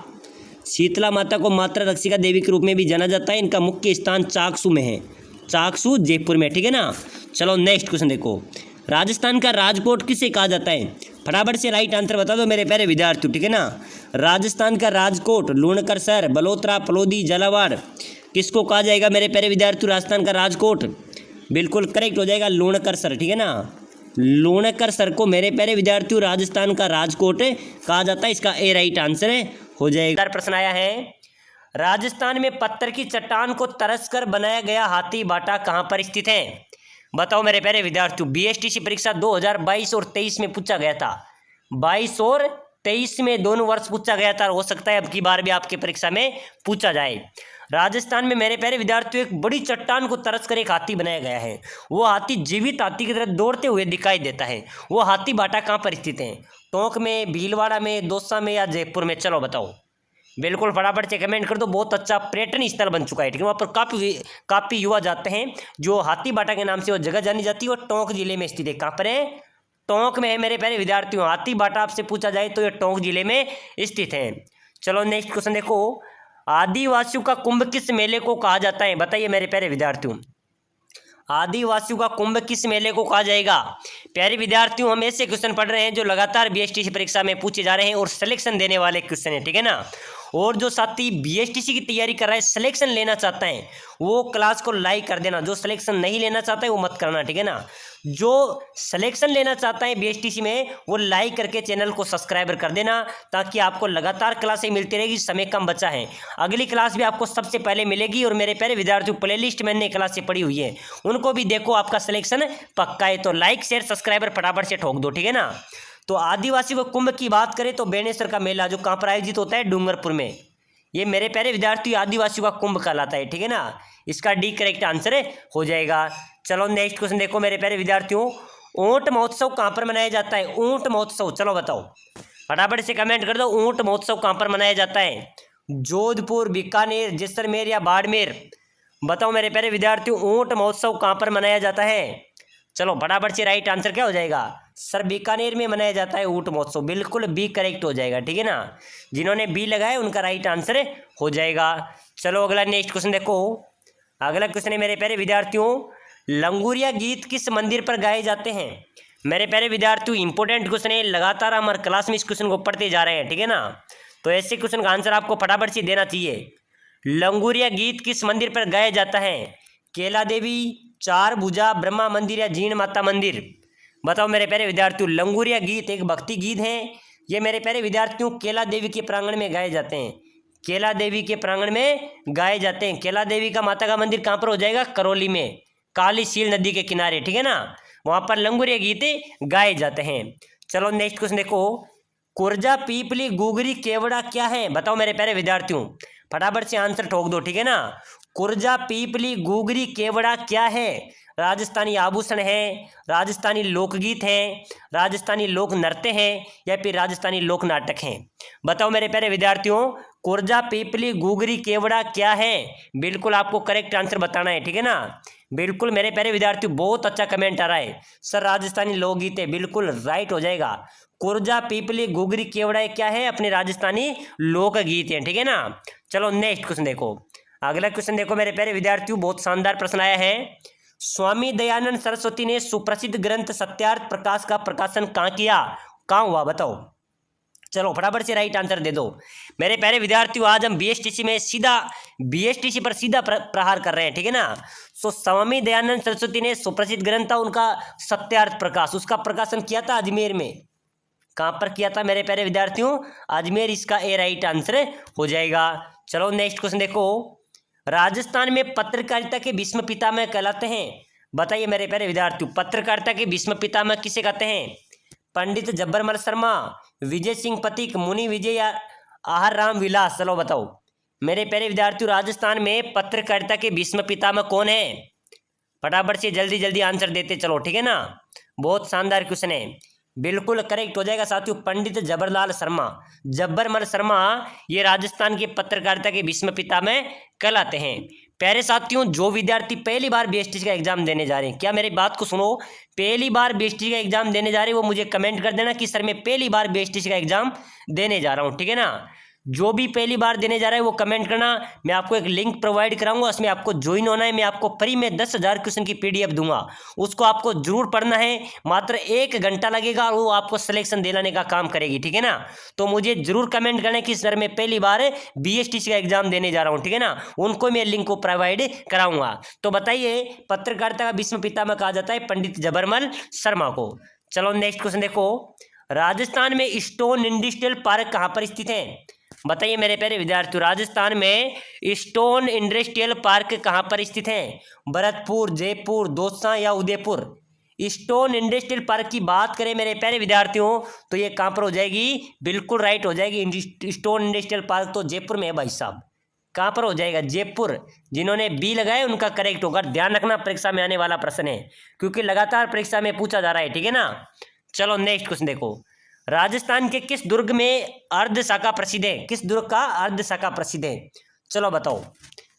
शीतला माता को मातृ रक्षिका देवी के रूप में भी जाना जाता है। इनका मुख्य स्थान चाकसू में है, चाकसू जयपुर में, ठीक है ना। चलो नेक्स्ट क्वेश्चन देखो, राजस्थान का राजकोट किसे कहा जाता है? फटाफट से राइट आंसर बता दो मेरे प्यारे विद्यार्थी, ठीक है ना। राजस्थान का राजकोट लूणकरसर, बलोत्रा, फलोदी, झालावाड़ किसको कहा जाएगा मेरे प्यारे विद्यार्थी? राजस्थान का राजकोट बिल्कुल करेक्ट हो जाएगा, लूणकरसर, ठीक है ना। लूणकरसर को मेरे प्यारे विद्यार्थियों राजस्थान का राजकोट कहा जाता है। इसका ए राइट आंसर हो जाएगा। प्रश्न आया है, राजस्थान में पत्थर की चट्टान को तरस कर बनाया गया हाथी बाटा कहाँ पर स्थित है? बताओ मेरे प्यारे विद्यार्थियों, बीएसटीसी परीक्षा 2022 और 23 में पूछा गया था। 22 और 23 में दोनों वर्ष पूछा गया था, हो सकता है अब की बार भी आपकी परीक्षा में पूछा जाए। राजस्थान में मेरे प्यारे विद्यार्थियों एक बड़ी चट्टान को तरस कर एक हाथी बनाया गया है। वो हाथी जीवित हाथी की तरह दौड़ते हुए दिखाई देता है। वो हाथी बाटा कहाँ पर स्थित है? टोंक में, भीलवाड़ा में, दौसा में या जयपुर में? चलो बताओ, बिल्कुल फटाफट से कमेंट कर दो। बहुत अच्छा पर्यटन स्थल बन चुका है, ठीक है। वहाँ पर काफ़ी युवा जाते हैं। जो हाथी बाटा के नाम से वो जगह जानी जाती है, वो टोंक जिले में स्थित है। कहाँ पर है? टोंक में है मेरे प्यारे विद्यार्थियों। हाथी बाटा आपसे पूछा जाए तो ये टोंक जिले में स्थित है। चलो नेक्स्ट क्वेश्चन देखो, आदिवासियों का कुंभ किस मेले को कहा जाता है? बताइए मेरे प्यारे विद्यार्थियों, आदिवासियों का कुंभ किस मेले को कहा जाएगा? प्यारे विद्यार्थियों, हम ऐसे क्वेश्चन पढ़ रहे हैं जो लगातार बीएसटीसी परीक्षा में पूछे जा रहे हैं और सिलेक्शन देने वाले क्वेश्चन है, ठीक है ना। और जो साथी बीएसटीसी की तैयारी कर रहा है, सिलेक्शन लेना चाहता है, वो क्लास को लाइक कर देना। जो सिलेक्शन नहीं लेना चाहता है वो मत करना, ठीक है ना। जो सिलेक्शन लेना चाहता है बीएसटीसी में, वो लाइक करके चैनल को सब्सक्राइबर कर देना, ताकि आपको लगातार क्लासें मिलती रहेगी। समय कम बचा है, अगली क्लास भी आपको सबसे पहले मिलेगी। और मेरे प्यारे विद्यार्थियों, प्लेलिस्ट में नई क्लासें पड़ी हुई है, उनको भी देखो, आपका सिलेक्शन पक्का है। तो लाइक शेयर सब्सक्राइबर फटाफट से ठोक दो, ठीक है ना। तो आदिवासी को कुंभ की बात करें तो बेणेश्वर का मेला जो कहाँ पर आयोजित होता है? डूंगरपुर में। ये मेरे प्यारे विद्यार्थी आदिवासियों का कुंभ कहलाता है, ठीक है ना। इसका डी करेक्ट आंसर हो जाएगा। चलो नेक्स्ट क्वेश्चन देखो मेरे प्यारे विद्यार्थियों, ऊंट महोत्सव कहाँ पर मनाया जाता है? ऊंट महोत्सव, चलो बताओ, फटाफट से कमेंट कर दो। ऊंट महोत्सव कहाँ पर मनाया जाता है? जोधपुर, बीकानेर, जैसलमेर या बाड़मेर? बताओ मेरे प्यारे विद्यार्थियों, ऊंट महोत्सव कहाँ पर मनाया जाता है? चलो फटाफट से राइट आंसर क्या हो जाएगा? सर बीकानेर में मनाया जाता है ऊंट महोत्सव। बिल्कुल बी करेक्ट हो जाएगा, ठीक है ना। जिन्होंने बी लगाया उनका राइट आंसर हो जाएगा। चलो अगला नेक्स्ट क्वेश्चन देखो, अगला क्वेश्चन है मेरे प्यारे विद्यार्थियों, लंगूरिया गीत किस मंदिर पर गाए जाते हैं? मेरे प्यारे विद्यार्थियों, इंपॉर्टेंट क्वेश्चन है, लगातार हमारे क्लास में इस क्वेश्चन को पढ़ते जा रहे हैं, ठीक है ना। तो ऐसे क्वेश्चन का आंसर आपको फटाफट से देना चाहिए। लंगूरिया गीत किस मंदिर पर गाया जाता है? केला देवी, चार भुजा, ब्रह्मा मंदिर या जीर्ण माता मंदिर? बताओ मेरे प्यारे विद्यार्थियों, लंगूरिया गीत एक भक्ति गीत है। ये मेरे प्यारे विद्यार्थियों केला देवी के प्रांगण में गाए जाते हैं। केला देवी के प्रांगण में गाए जाते हैं। केला देवी का माता का मंदिर कहाँ पर हो जाएगा? करौली में, काली सील नदी के किनारे, ठीक है ना। वहाँ पर लंगूरिया गीत गाए जाते हैं। चलो नेक्स्ट क्वेश्चन देखो, कुरजा, पीपली, गुगरी, केवड़ा क्या है? बताओ मेरे प्यारे विद्यार्थियों, फटाफट से आंसर ठोक दो, ठीक है ना। कुरजा, पीपली, गुगरी, केवड़ा क्या है? राजस्थानी आभूषण हैं, राजस्थानी लोकगीत हैं, राजस्थानी लोक नृत्य हैं, या फिर राजस्थानी लोक नाटक हैं? बताओ मेरे प्यारे विद्यार्थियों, कुरजा, पीपली, गुगरी, केवड़ा क्या है? बिल्कुल आपको करेक्ट आंसर बताना है, ठीक है ना। बिल्कुल मेरे प्यारे विद्यार्थियों, बहुत अच्छा कमेंट आ रहा है सर, राजस्थानी लोकगीत है, बिल्कुल राइट हो जाएगा। कुरजा, पीपली, गुगरी, केवड़ा क्या है? अपने राजस्थानी लोकगीत है, ठीक है ना। चलो नेक्स्ट क्वेश्चन देखो, अगला क्वेश्चन देखो मेरे प्यारे विद्यार्थियों, बहुत शानदार प्रश्न आया है। स्वामी दयानंद सरस्वती ने सुप्रसिद्ध ग्रंथ सत्यार्थ प्रकाश का प्रकाशन कहाँ किया? कहाँ हुआ बताओ? चलो फटाफट से राइट आंसर दे दो मेरे प्यारे विद्यार्थियों। आज हम बीएसटीसी में सीधा बीएसटीसी पर सीधा प्रहार कर रहे हैं, ठीक है ना। सो स्वामी दयानंद सरस्वती ने सुप्रसिद्ध ग्रंथ था उनका सत्यार्थ प्रकाश, उसका प्रकाशन किया था अजमेर में। कहाँ पर किया था मेरे प्यारे विद्यार्थियों? अजमेर, इसका ए राइट आंसर हो जाएगा। चलो नेक्स्ट क्वेश्चन देखो, राजस्थान में पत्रकारिता के भीष्म पितामह कहलाते हैं? बताइए मेरे प्यारे विद्यार्थियों, पत्रकारिता के भीष्म पितामह किसे कहते हैं? पंडित जब्बरमल शर्मा, विजय सिंह पथिक, मुनि विजय या आहार राम विलास? चलो बताओ मेरे प्यारे विद्यार्थियों, राजस्थान में पत्रकारिता के भीष्म पितामह कौन है? फटाफट से जल्दी जल्दी आंसर देते चलो, ठीक है ना। बहुत शानदार क्वेश्चन है, बिल्कुल करेक्ट हो जाएगा साथियों, पंडित जब्बरमल शर्मा ये राजस्थान के पत्रकारिता के भीष्म पितामह कहलाते हैं। प्यारे साथियों, जो विद्यार्थी पहली बार बीएसटीसी का एग्जाम देने जा रहे हैं, क्या मेरी बात को सुनो, पहली बार बीएसटीसी का एग्जाम देने जा रहे हैं वो मुझे कमेंट कर देना कि सर मैं पहली बार बीएसटीसी का एग्जाम देने जा रहा हूँ, ठीक है ना। जो भी पहली बार देने जा रहा है वो कमेंट करना, मैं आपको एक लिंक प्रोवाइड कराऊंगा, उसमें आपको ज्वाइन होना है। मैं आपको फ्री में 10,000 क्वेश्चन की पीडीएफ दूंगा, उसको आपको जरूर पढ़ना है, मात्र 1 घंटा लगेगा और वो आपको सिलेक्शन दिलाने का काम करेगी, ठीक है ना। तो मुझे जरूर कमेंट करना कि सर मैं पहली बार बीएसटीसी का एग्जाम देने जा रहा हूँ, ठीक है ना, उनको मैं लिंक को प्रोवाइड कराऊंगा। तो बताइए, पत्रकारिता का भीष्म पितामह कहा जाता है पंडित जब्बरमल शर्मा को। चलो नेक्स्ट क्वेश्चन देखो, राजस्थान में स्टोन इंडस्ट्रियल पार्क कहाँ पर स्थित है? बताइए मेरे प्यारे विद्यार्थियों, राजस्थान में स्टोन इंडस्ट्रियल पार्क कहाँ पर स्थित है? भरतपुर, जयपुर, दौसा या उदयपुर? स्टोन इंडस्ट्रियल पार्क की बात करें मेरे प्यारे विद्यार्थियों तो ये कहाँ पर हो जाएगी? बिल्कुल राइट हो जाएगी, स्टोन इंडस्ट्रियल पार्क तो जयपुर में है भाई साहब। कहाँ पर हो जाएगा? जयपुर। जिन्होंने बी लगाए उनका करेक्ट होगा, ध्यान रखना परीक्षा में आने वाला प्रश्न है, क्योंकि लगातार परीक्षा में पूछा जा रहा है, ठीक है ना। चलो नेक्स्ट क्वेश्चन देखो, राजस्थान के किस दुर्ग में अर्ध शाखा प्रसिद्ध है? किस दुर्ग का अर्ध शाखा प्रसिद्ध है? चलो बताओ,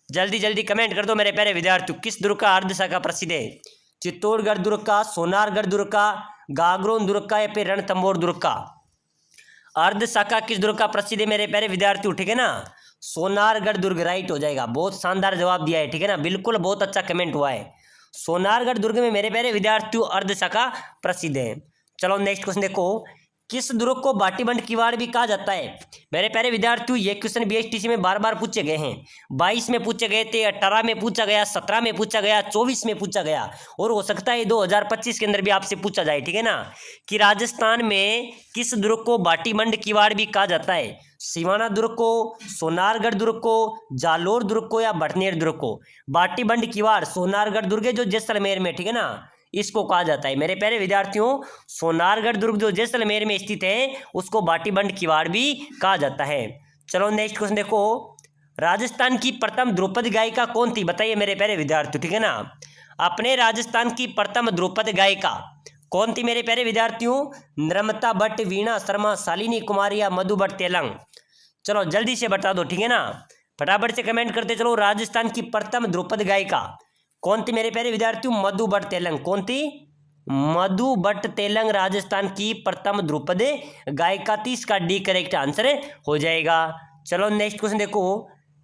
जल्दी जल्दी कमेंट कर दो मेरे प्यारे विद्यार्थियों, किस दुर्ग का अर्ध शाखा प्रसिद्ध है? चित्तौड़गढ़ दुर्ग का, सोनारगढ़ दुर्ग का, गागरोन दुर्ग का या फिर रणथंभौर दुर्ग का? अर्ध शाखा किस दुर्ग का प्रसिद्ध है मेरे प्यारे विद्यार्थियों, ठीक है ना। सोनारगढ़ दुर्ग राइट हो जाएगा, बहुत शानदार जवाब दिया है, ठीक है ना, बिल्कुल बहुत अच्छा कमेंट हुआ है। सोनारगढ़ दुर्ग में मेरे प्यारे विद्यार्थियों अर्ध शाखा प्रसिद्ध है। चलो नेक्स्ट क्वेश्चन देखो, किस दुर्ग को बाटीबंद किवाड़ भी कहा जाता है? मेरे प्यारे विद्यार्थियों, ये क्वेश्चन बीएसटीसी में बार बार पूछे गए हैं, 22 में पूछे गए थे, 18 में पूछा गया, 17 में पूछा गया, 24 में पूछा गया, और हो सकता है 2025 के अंदर भी आपसे पूछा जाए, ठीक है ना, कि राजस्थान में किस दुर्ग को बाटीबंद किवाड़ भी कहा जाता है? सिवाना दुर्ग को, सोनारगढ़ दुर्ग को, जालोर दुर्ग को या भटनेर दुर्ग को? बाटीबंद किवाड़ सोनारगढ़ दुर्ग है जो जैसलमेर में, ठीक है ना, इसको कहा जाता है। मेरे प्यारे विद्यार्थियों, सोनारगढ़ दुर्ग जो जैसलमेर में स्थित है उसको बाटीबंद किवाड़ भी कहा जाता है। चलो नेक्स्ट क्वेश्चन देखो, राजस्थान की प्रथम ध्रुपद गायिका कौन थी? बताइए मेरे प्यारे विद्यार्थियों, ठीक है ना, अपने राजस्थान की प्रथम ध्रुपद गायिका कौन थी मेरे प्यारे विद्यार्थियों? नर्मदा भट्ट, वीणा शर्मा, शालिनी कुमारी या मधु भट्ट तेलंग? चलो जल्दी से बता दो, ठीक है ना, फटाफट से कमेंट करते चलो। राजस्थान की प्रथम ध्रुपद गायिका कौन थी मेरे प्यारे विद्यार्थियों? मधु भट्ट तेलंग। कौन थी? मधु भट्ट तेलंग राजस्थान की प्रथम ध्रुपद गायिका थी, इसका डी करेक्ट आंसर हो जाएगा। चलो नेक्स्ट क्वेश्चन देखो,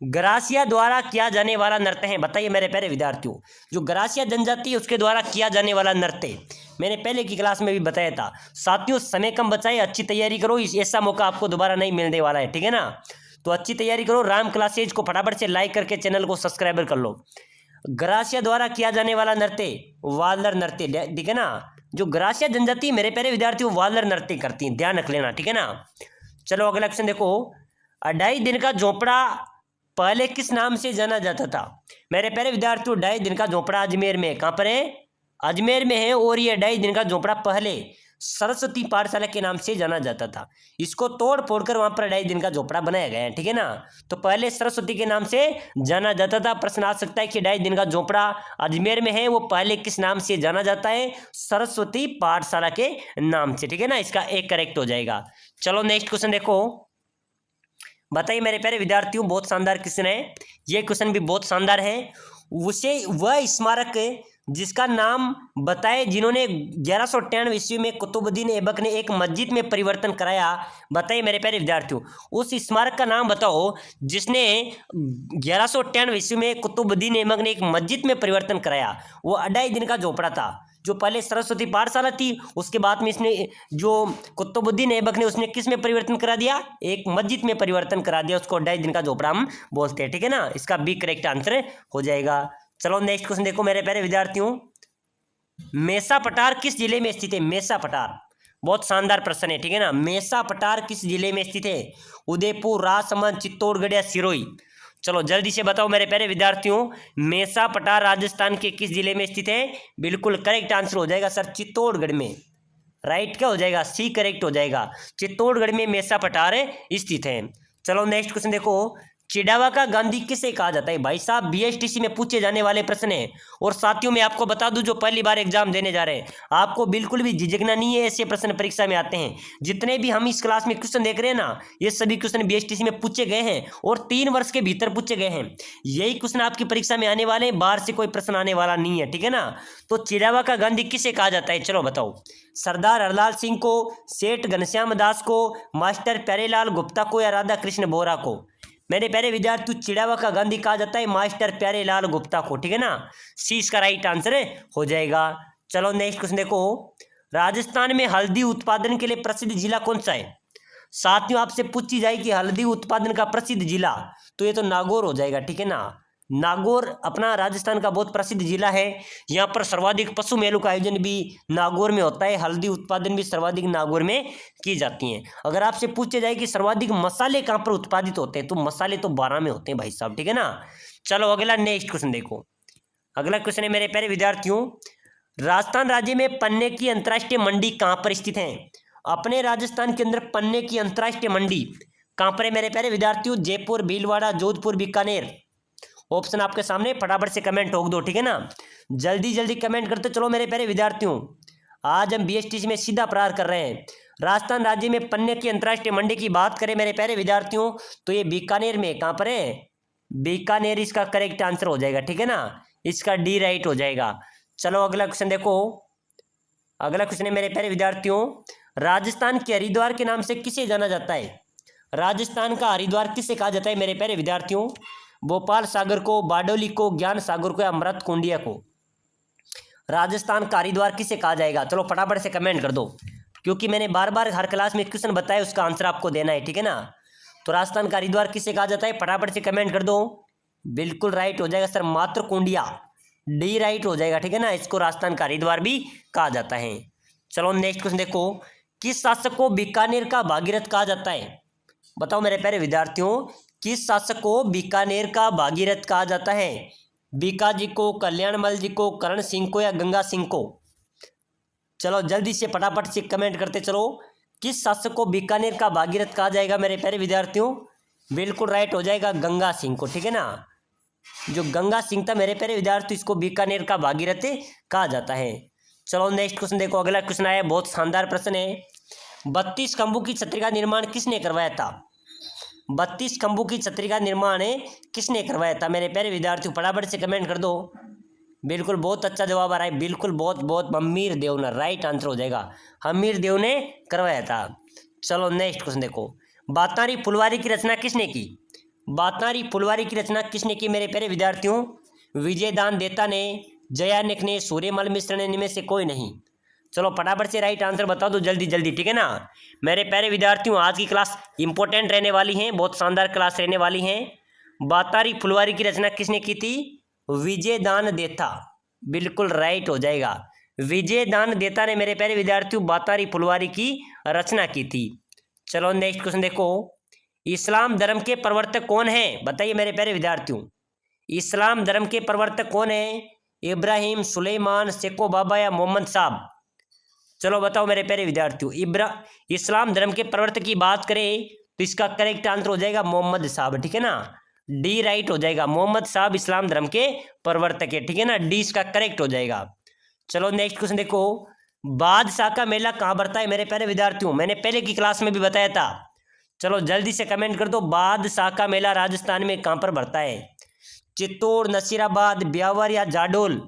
गरासिया द्वारा किया जाने वाला नृत्य है? बताइए मेरे प्यारे विद्यार्थियों, जो गरासिया जनजाति है उसके द्वारा किया जाने वाला नृत्य मैंने पहले की क्लास में भी बताया था। साथियों समय कम बचाए, अच्छी तैयारी करो, ऐसा मौका आपको दोबारा नहीं मिलने वाला है, ठीक है ना, तो अच्छी तैयारी करो। राम क्लासेज को फटाफट से लाइक करके चैनल को सब्सक्राइब कर लो। गरासिया द्वारा किया जाने वाला नृत्य वालर नृत्य, ठीक है ना, जो गरासिया जनजाति मेरे प्यारे विद्यार्थियों वालर नृत्य करती हैं, ध्यान रख लेना, ठीक है ना। चलो अगला क्वेश्चन देखो, 2.5 दिन का झोपड़ा पहले किस नाम से जाना जाता था? मेरे प्यारे विद्यार्थियों, 2.5 दिन का झोपड़ा अजमेर में, कहाँ पर है? अजमेर में है, और ये 2.5 दिन का झोपड़ा पहले सरस्वती पाठशाला के नाम से जाना जाता था। इसको तोड़ फोड़ कर वहाँ पर 2.5 दिन का झोपड़ा बनाया गया है, ठीक है ना। तो पहले सरस्वती के नाम से जाना जाता था। प्रश्न आ सकता है कि 2.5 दिन का झोपड़ा अजमेर में है, वो पहले किस नाम से जाना जाता है? सरस्वती पाठशाला के नाम से, ठीक है ना। इसका एक करेक्ट हो जाएगा। चलो नेक्स्ट क्वेश्चन देखो। बताइए मेरे प्यारे विद्यार्थियों, बहुत शानदार क्वेश्चन है, ये क्वेश्चन भी बहुत शानदार है। उसे वह स्मारक जिसका नाम बताए जिन्होंने 1198 ईस्वी में कुतुबुद्दीन ऐबक ने एक मस्जिद में परिवर्तन कराया। बताइए मेरे प्यारे विद्यार्थियों, उस स्मारक का नाम बताओ जिसने 1198 ईस्वी में कुतुबुद्दीन ऐबक ने एक मस्जिद में परिवर्तन कराया। वो 2.5 दिन का झोपड़ा था। जो पहले सरस्वती पाठशाला थी, उसके बाद में इसने जो कुतुबुद्दीन ऐबक ने उसने किस में परिवर्तन करा दिया? एक मस्जिद में परिवर्तन करा दिया। उसको 2.5 दिन का झोपड़ा हम बोलते हैं, ठीक है ना। इसका बी करेक्ट आंसर हो जाएगा। चलो नेक्स्ट क्वेश्चन देखो मेरे प्यारे विद्यार्थियों। मेसा पठार किस जिले में स्थित है? मेसा पठार बहुत शानदार प्रश्न है, ठीक है ना। मेसा पठार किस जिले में स्थित है? उदयपुर, राजसमंद, चित्तौड़गढ़ या सिरोही? चलो जल्दी से बताओ मेरे प्यारे विद्यार्थियों, मेसा पठार राजस्थान के किस जिले में स्थित है? बिल्कुल करेक्ट आंसर हो जाएगा सर, चित्तौड़गढ़ में। राइट क्या हो जाएगा? सी करेक्ट हो जाएगा। चित्तौड़गढ़ में मेसा पठार स्थित है। चलो नेक्स्ट क्वेश्चन देखो। चिड़ावा का गांधी किसे कहा जाता है? भाई साहब बीएसटीसी में पूछे जाने वाले प्रश्न है। और साथियों मैं आपको बता दूं, जो पहली बार एग्जाम देने जा रहे हैं, आपको बिल्कुल भी झिझकना नहीं है, ऐसे प्रश्न परीक्षा में आते हैं। जितने भी हम इस क्लास में क्वेश्चन देख रहे हैं ना, ये सभी क्वेश्चन बीएसटीसी में पूछे गए हैं और 3 वर्ष के भीतर पूछे गए हैं। यही क्वेश्चन आपकी परीक्षा में आने वाले हैं, बाहर से कोई प्रश्न आने वाला नहीं है, ठीक है ना। तो चिड़ावा का गांधी किसे कहा जाता है? चलो बताओ। सरदार हरलाल सिंह को, सेठ घनश्याम दास को, मास्टर प्यारेलाल गुप्ता को या राधा कृष्ण बोरा को? मेरे प्यारे विद्यार्थी, चिड़ावा का गांधी कहा जाता है मास्टर प्यारेलाल गुप्ता को, ठीक है ना। सी इसका राइट आंसर हो जाएगा। चलो नेक्स्ट क्वेश्चन देखो। राजस्थान में हल्दी उत्पादन के लिए प्रसिद्ध जिला कौन सा है? साथियों आपसे पूछी जाए कि हल्दी उत्पादन का प्रसिद्ध जिला, तो ये तो नागौर हो जाएगा, ठीक है ना। नागौर अपना राजस्थान का बहुत प्रसिद्ध जिला है। यहाँ पर सर्वाधिक पशु मेलों का आयोजन भी नागौर में होता है। हल्दी उत्पादन भी सर्वाधिक नागौर में की जाती हैं। अगर आपसे पूछे जाए कि सर्वाधिक मसाले कहाँ पर उत्पादित होते हैं, तो मसाले तो 12 में होते हैं भाई साहब, ठीक है ना। चलो अगला नेक्स्ट क्वेश्चन देखो। अगला क्वेश्चन है मेरे प्यारे विद्यार्थियों, राजस्थान राज्य में पन्ने की अंतर्राष्ट्रीय मंडी कहाँ पर स्थित है? अपने राजस्थान के अंदर पन्ने की अंतर्राष्ट्रीय मंडी कहाँ पर है मेरे प्यारे विद्यार्थियों? जयपुर, भीलवाड़ा, जोधपुर, बीकानेर? ऑप्शन आपके सामने, फटाफट से कमेंट ठोक दो, ठीक है ना। जल्दी जल्दी कमेंट करते चलो मेरे प्यारे विद्यार्थियों। आज हम बीएसटीसी में सीधा प्रहार कर रहे हैं। राजस्थान राज्य में पन्ने की अंतर्राष्ट्रीय मंडी की बात करें मेरे प्यारे विद्यार्थियों, तो ये बीकानेर में, कहाँ पर है? बीकानेर इसका करेक्ट आंसर हो जाएगा, ठीक है ना। इसका डी राइट हो जाएगा। चलो अगला क्वेश्चन देखो। अगला क्वेश्चन है मेरे प्यारे विद्यार्थियों, राजस्थान के हरिद्वार के नाम से किसे जाना जाता है? राजस्थान का हरिद्वार किसे कहा जाता है मेरे प्यारे विद्यार्थियों? भोपाल सागर को, बारडोली को, ज्ञान सागर को या अमृत कुंडिया को? राजस्थान का हरिद्वार किसे कहा जाएगा? चलो फटाफट से कमेंट कर दो, क्योंकि मैंने बार बार हर क्लास में क्वेश्चन बताया, उसका आंसर आपको देना है, ठीक है ना। तो राजस्थान का हरिद्वार किसे कहा जाता है? फटाफट से कमेंट कर दो। बिल्कुल राइट हो जाएगा सर, मात्र कुंडिया। डी राइट हो जाएगा, ठीक है ना। इसको राजस्थान का हरिद्वार भी कहा जाता है। चलो नेक्स्ट क्वेश्चन देखो। किस शासक को बीकानेर का भागीरथ कहा जाता है? बताओ मेरे प्यारे विद्यार्थियों, किस शासक को बीकानेर का भागीरथ कहा जाता है? बीकाजी को, कल्याणमल जी को, करण सिंह को या गंगा सिंह को? चलो जल्दी से फटाफट से कमेंट करते चलो। किस शासक को बीकानेर का भागीरथ कहा जाएगा मेरे प्यारे विद्यार्थियों? बिल्कुल राइट हो जाएगा, गंगा सिंह को, ठीक है ना। जो गंगा सिंह था मेरे प्यारे विद्यार्थी, इसको बीकानेर का भागीरथ कहा जाता है। चलो नेक्स्ट क्वेश्चन देखो। अगला क्वेश्चन आया, बहुत शानदार प्रश्न है। 32 खंभों की छतरी का निर्माण किसने करवाया था? 32 खंभों की छतरी का निर्माण किसने करवाया था मेरे प्यारे विद्यार्थियों? फटाफट से कमेंट कर दो। बिल्कुल बहुत अच्छा जवाब आ रहा है, बिल्कुल बहुत बहुत हमीर देव ने राइट आंसर हो जाएगा। हमीर देव ने करवाया था। चलो नेक्स्ट क्वेश्चन देखो। बातारी फुलवारी की रचना किसने की? बातारी फुलवारी की रचना किसने की मेरे प्यारे विद्यार्थियों? विजयदान देता ने, जयानिक ने, सूर्यमल मिश्र ने, इनमें से कोई नहीं? चलो फटाफट से राइट आंसर बता दो जल्दी जल्दी, ठीक है ना। मेरे प्यारे विद्यार्थियों, आज की क्लास इंपॉर्टेंट रहने वाली है, बहुत शानदार क्लास रहने वाली है। बातारी फुलवारी की रचना किसने की थी? विजयदान देता। बिल्कुल राइट हो जाएगा, विजयदान देता ने मेरे प्यारे विद्यार्थियों बातारी फुलवारी की रचना की थी। चलो नेक्स्ट क्वेश्चन देखो। इस्लाम धर्म के प्रवर्तक कौन है? बताइए मेरे प्यारे विद्यार्थियों, इस्लाम धर्म के प्रवर्तक कौन है? इब्राहिम, सुलेमान, शेको बाबा या मोहम्मद साहब? चलो बताओ मेरे प्यारे विद्यार्थियों, इस्लाम धर्म के प्रवर्तक की बात करें तो इसका करेक्ट आंसर हो जाएगा मोहम्मद साहब, ठीक है ना, डी राइट हो जाएगा। मोहम्मद साहब इस्लाम धर्म के प्रवर्तक है, ठीक है ना, डी इसका करेक्ट हो जाएगा। चलो नेक्स्ट क्वेश्चन देखो, बादशाह का मेला कहाँ बढ़ता है मेरे प्यारे विद्यार्थियों, मैंने पहले की क्लास में भी बताया था। चलो जल्दी से कमेंट कर दो, बादशाह का मेला राजस्थान में कहाँ पर बढ़ता है, चित्तौड़, नसीराबाद, ब्यावर या जाडोल।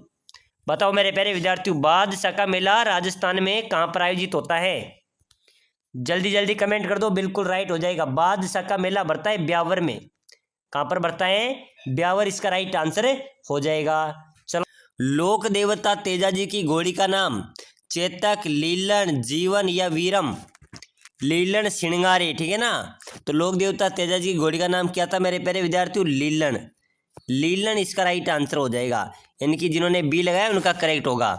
बताओ मेरे प्यारे विद्यार्थियों, बादशाह का मेला राजस्थान में कहाँ पर आयोजित होता है, जल्दी जल्दी कमेंट कर दो, बिल्कुल राइट हो जाएगा। बादशाह का मेला बढ़ता है ब्यावर में, कहाँ पर बढ़ता है, ब्यावर इसका राइट आंसर हो जाएगा। चलो, लोक देवता तेजाजी की घोड़ी का नाम चेतक, लीलन, जीवन या वीरम। लीलन श्रृंगारी, ठीक है ना, तो लोक देवता तेजाजी की घोड़ी का नाम क्या था मेरे प्यारे विद्यार्थियों, लीलन। लीलन इसका राइट आंसर हो जाएगा, यानी कि जिन्होंने बी लगाया उनका करेक्ट होगा।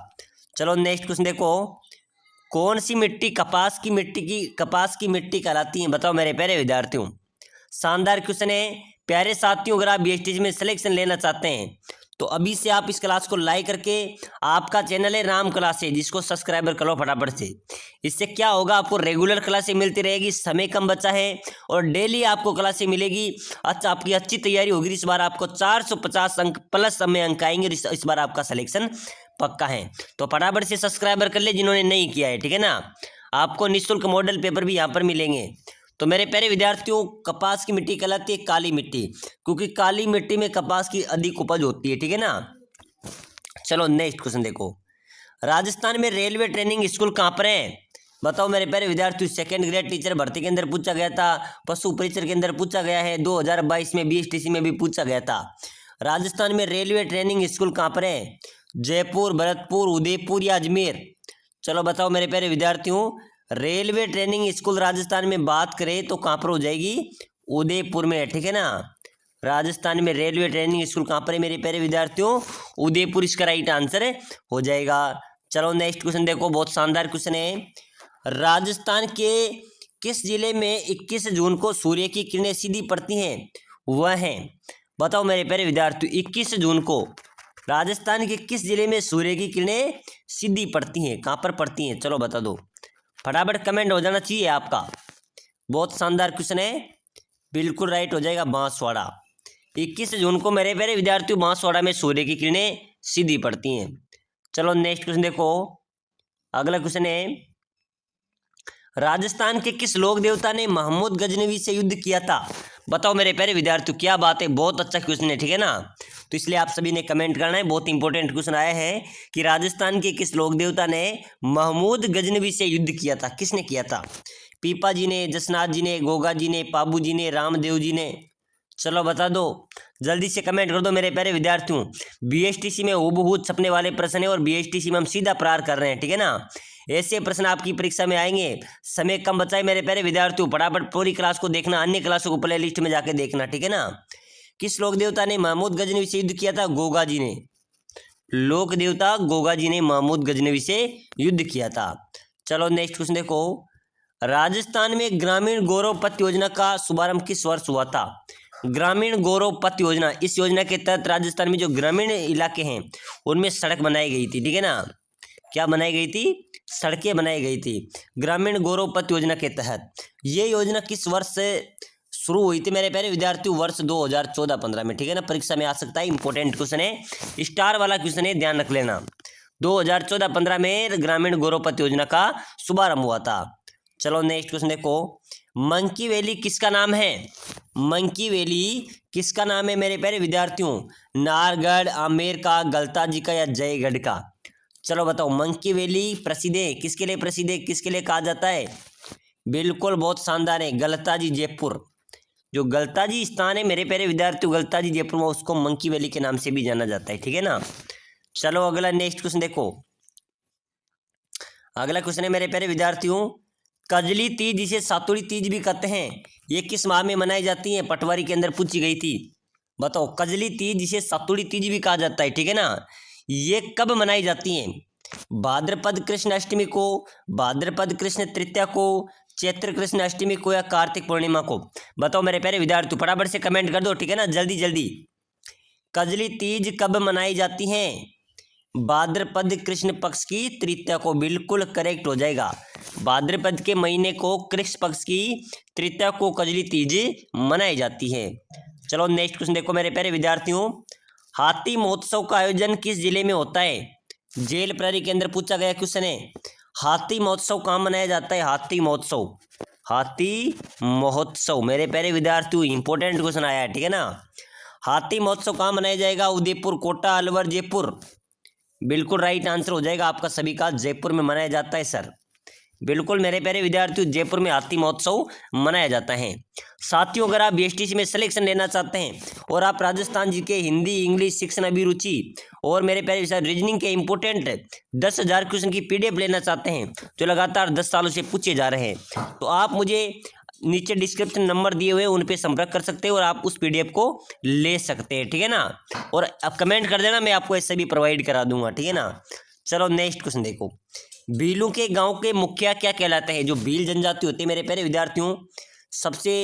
चलो नेक्स्ट क्वेश्चन देखो, कौन सी मिट्टी कपास की मिट्टी कहलाती है, बताओ मेरे प्यारे विद्यार्थियों। शानदार क्वेश्चन है प्यारे साथियों, अगर आप बीएसटीसी में सिलेक्शन लेना चाहते हैं तो अभी से आप इस क्लास को लाइक करके, आपका चैनल है राम क्लासेज, जिसको सब्सक्राइबर कर लो फटाफट से। इससे क्या होगा, आपको रेगुलर क्लासें मिलती रहेगी, समय कम बचा है और डेली आपको क्लासें मिलेगी। अच्छा, आपकी अच्छी तैयारी होगी, इस बार आपको 450 अंक प्लस समय अंक आएंगे, इस बार आपका सिलेक्शन पक्का है। तो फटाफट से सब्सक्राइबर कर ले जिन्होंने नहीं किया है, ठीक है ना। आपको निःशुल्क मॉडल पेपर भी यहाँ पर मिलेंगे। तो मेरे प्यारे विद्यार्थियों, कपास की मिट्टी कहलाती है काली मिट्टी, क्योंकि काली मिट्टी में कपास की अधिक उपज होती है, ठीक है ना। चलो नेक्स्ट क्वेश्चन देखो, राजस्थान में रेलवे ट्रेनिंग स्कूल कहाँ पर है, बताओ मेरे प्यारे विद्यार्थियों। सेकंड ग्रेड टीचर भर्ती के अंदर पूछा गया था, पशु परिचर के अंदर पूछा गया है, 2022 में बीएसटीसी में भी पूछा गया था। राजस्थान में रेलवे ट्रेनिंग स्कूल कहाँ पर है, जयपुर, भरतपुर, उदयपुर या अजमेर। चलो बताओ मेरे प्यारे विद्यार्थियों, रेलवे ट्रेनिंग स्कूल राजस्थान में बात करें तो कहाँ पर हो जाएगी, उदयपुर में, ठीक है ना। राजस्थान में रेलवे ट्रेनिंग स्कूल कहाँ पर है मेरे प्यारे विद्यार्थियों, उदयपुर इसका राइट आंसर हो जाएगा। चलो नेक्स्ट क्वेश्चन देखो, बहुत शानदार क्वेश्चन है, राजस्थान के किस जिले में 21 जून को सूर्य की किरणें सीधी पड़ती हैं, वह है, बताओ मेरे प्यारे विद्यार्थियों। 21 जून को राजस्थान के किस जिले में सूर्य की किरणें सीधी पड़ती हैं, कहाँ पर पड़ती हैं, चलो बता दो, फटाफट कमेंट हो जाना चाहिए आपका। बहुत शानदार क्वेश्चन है, बिल्कुल राइट हो जाएगा, बांसवाड़ा। 21 जून को मेरे प्यारे विद्यार्थियों बांसवाड़ा में सूर्य की किरणें सीधी पड़ती हैं। चलो नेक्स्ट क्वेश्चन देखो, अगला क्वेश्चन है, राजस्थान के किस लोक देवता ने महमूद गजनवी से युद्ध किया था, बताओ मेरे प्यारे विद्यार्थियों। क्या बात है, बहुत अच्छा क्वेश्चन है, ठीक है ना, तो इसलिए आप सभी ने कमेंट करना है। बहुत इंपॉर्टेंट क्वेश्चन आया है कि राजस्थान के किस लोक देवता ने महमूद गजनवी से युद्ध किया था, किसने किया था, पीपा जी ने, जसनाथ जी ने, गोगा जी ने, पाबू जी ने, रामदेव जी ने। चलो बता दो, जल्दी से कमेंट कर दो मेरे प्यारे विद्यार्थियों। बीएसटीसी में हूबहू छपने वाले प्रश्न है और बीएसटीसी में हम सीधा प्रहार कर रहे हैं, ठीक है ना। ऐसे प्रश्न आपकी परीक्षा में आएंगे, समय कम बचा है मेरे प्यारे विद्यार्थियों, फटाफट पूरी क्लास को देखना, अन्य क्लासों को प्ले लिस्ट में जाके देखना, ठीक है ना। किस लोक देवता ने महमूद गजनवी से युद्ध किया था, गोगा जी ने, लोक देवता गोगा जी ने महमूद गजनवी से युद्ध किया था। चलो नेक्स्ट क्वेश्चन देखो, राजस्थान में ग्रामीण गौरव पथ योजना का शुभारंभ किस वर्ष हुआ था, ग्रामीण गौरव पथ योजना, इस योजना के तहत राजस्थान में जो ग्रामीण इलाके हैं उनमें सड़क बनाई गई थी, ठीक है ना। क्या बनाई गई थी, सड़कें बनाई गई थी ग्रामीण गौरव पथ योजना के तहत। ये योजना किस वर्ष से शुरू हुई थी मेरे प्यारे विद्यार्थियों, वर्ष 2014-15 में, ठीक है ना, परीक्षा में आ सकता है, इंपॉर्टेंट क्वेश्चन है, स्टार वाला क्वेश्चन है, ध्यान रख लेना। 2014-15 में ग्रामीण गौरव पथ योजना का शुभारंभ हुआ था। चलो नेक्स्ट क्वेश्चन देखो, मंकी वैली किसका नाम है, मंकी वैली किसका नाम है मेरे प्यारे विद्यार्थियों, नाहरगढ़, आमेर का, गलता जी का या जयगढ़ का। चलो बताओ, मंकी वैली प्रसिद्ध है, किसके लिए प्रसिद्ध है, किसके लिए कहा जाता है, बिल्कुल बहुत शानदार है, गलता जी जयपुर। जो गलता जी स्थान है मेरे प्यारे विद्यार्थियों, गलता जी जयपुर में, उसको मंकी वैली के नाम से भी जाना जाता है, ठीक है ना। चलो अगला नेक्स्ट क्वेश्चन देखो, अगला क्वेश्चन है मेरे प्यारे विद्यार्थियों, कजली तीज जिसे सातुड़ी तीज भी कहते हैं, ये किस माह में मनाई जाती है, पटवारी के अंदर पूछी गई थी। बताओ, कजली तीज जिसे सातुड़ी तीज भी कहा जाता है, ठीक है ना, ये कब मनाई जाती हैं, भाद्रपद कृष्ण अष्टमी को, भाद्रपद कृष्ण तृतीया को, चैत्र कृष्ण अष्टमी को या कार्तिक पूर्णिमा को। बताओ मेरे प्यारे विद्यार्थी, फटाफट से कमेंट कर दो, ठीक है ना, जल्दी जल्दी। कजली तीज कब मनाई जाती हैं, भाद्रपद कृष्ण पक्ष की तृतीया को, बिल्कुल करेक्ट हो जाएगा। भाद्रपद के महीने को कृष्ण पक्ष की तृतीया को कजली तीज मनाई जाती है। चलो नेक्स्ट क्वेश्चन देखो मेरे प्यारे विद्यार्थियों, हाथी महोत्सव का आयोजन किस जिले में होता है? जेल प्रहरी के अंदर पूछा गया क्वेश्चन है। हाथी महोत्सव कहाँ मनाया जाता है? हाथी महोत्सव, हाथी महोत्सव मेरे प्यारे विद्यार्थियों इंपॉर्टेंट क्वेश्चन आया है, ठीक है ना। हाथी महोत्सव कहाँ मनाया जाएगा? उदयपुर, कोटा, अलवर, जयपुर। बिल्कुल राइट आंसर हो जाएगा आपका सभी का, जयपुर में मनाया जाता है सर। बिल्कुल मेरे प्यारे विद्यार्थियों, जयपुर में हाथी महोत्सव मनाया जाता है। साथियों, अगर आप बीएसटीसी में सिलेक्शन लेना चाहते हैं और आप राजस्थान जी के हिंदी इंग्लिश शिक्षण अभिरुचि और मेरे प्यारे विषय रीजनिंग के इंपोर्टेंट 10,000 क्वेश्चन की पीडीएफ लेना चाहते हैं जो लगातार 10 सालों से पूछे जा रहे हैं, तो आप मुझे नीचे डिस्क्रिप्शन नंबर दिए हुए उन पे संपर्क कर सकते हैं और आप उस पीडीएफ को ले सकते हैं, ठीक है ना। और आप कमेंट कर देना, मैं आपको ऐसे भी प्रोवाइड करा दूंगा, ठीक है ना। चलो नेक्स्ट क्वेश्चन देखो, भीलों के गांव के मुखिया क्या कहलाते हैं? जो भील जनजाति होती है मेरे प्यारे विद्यार्थियों, सबसे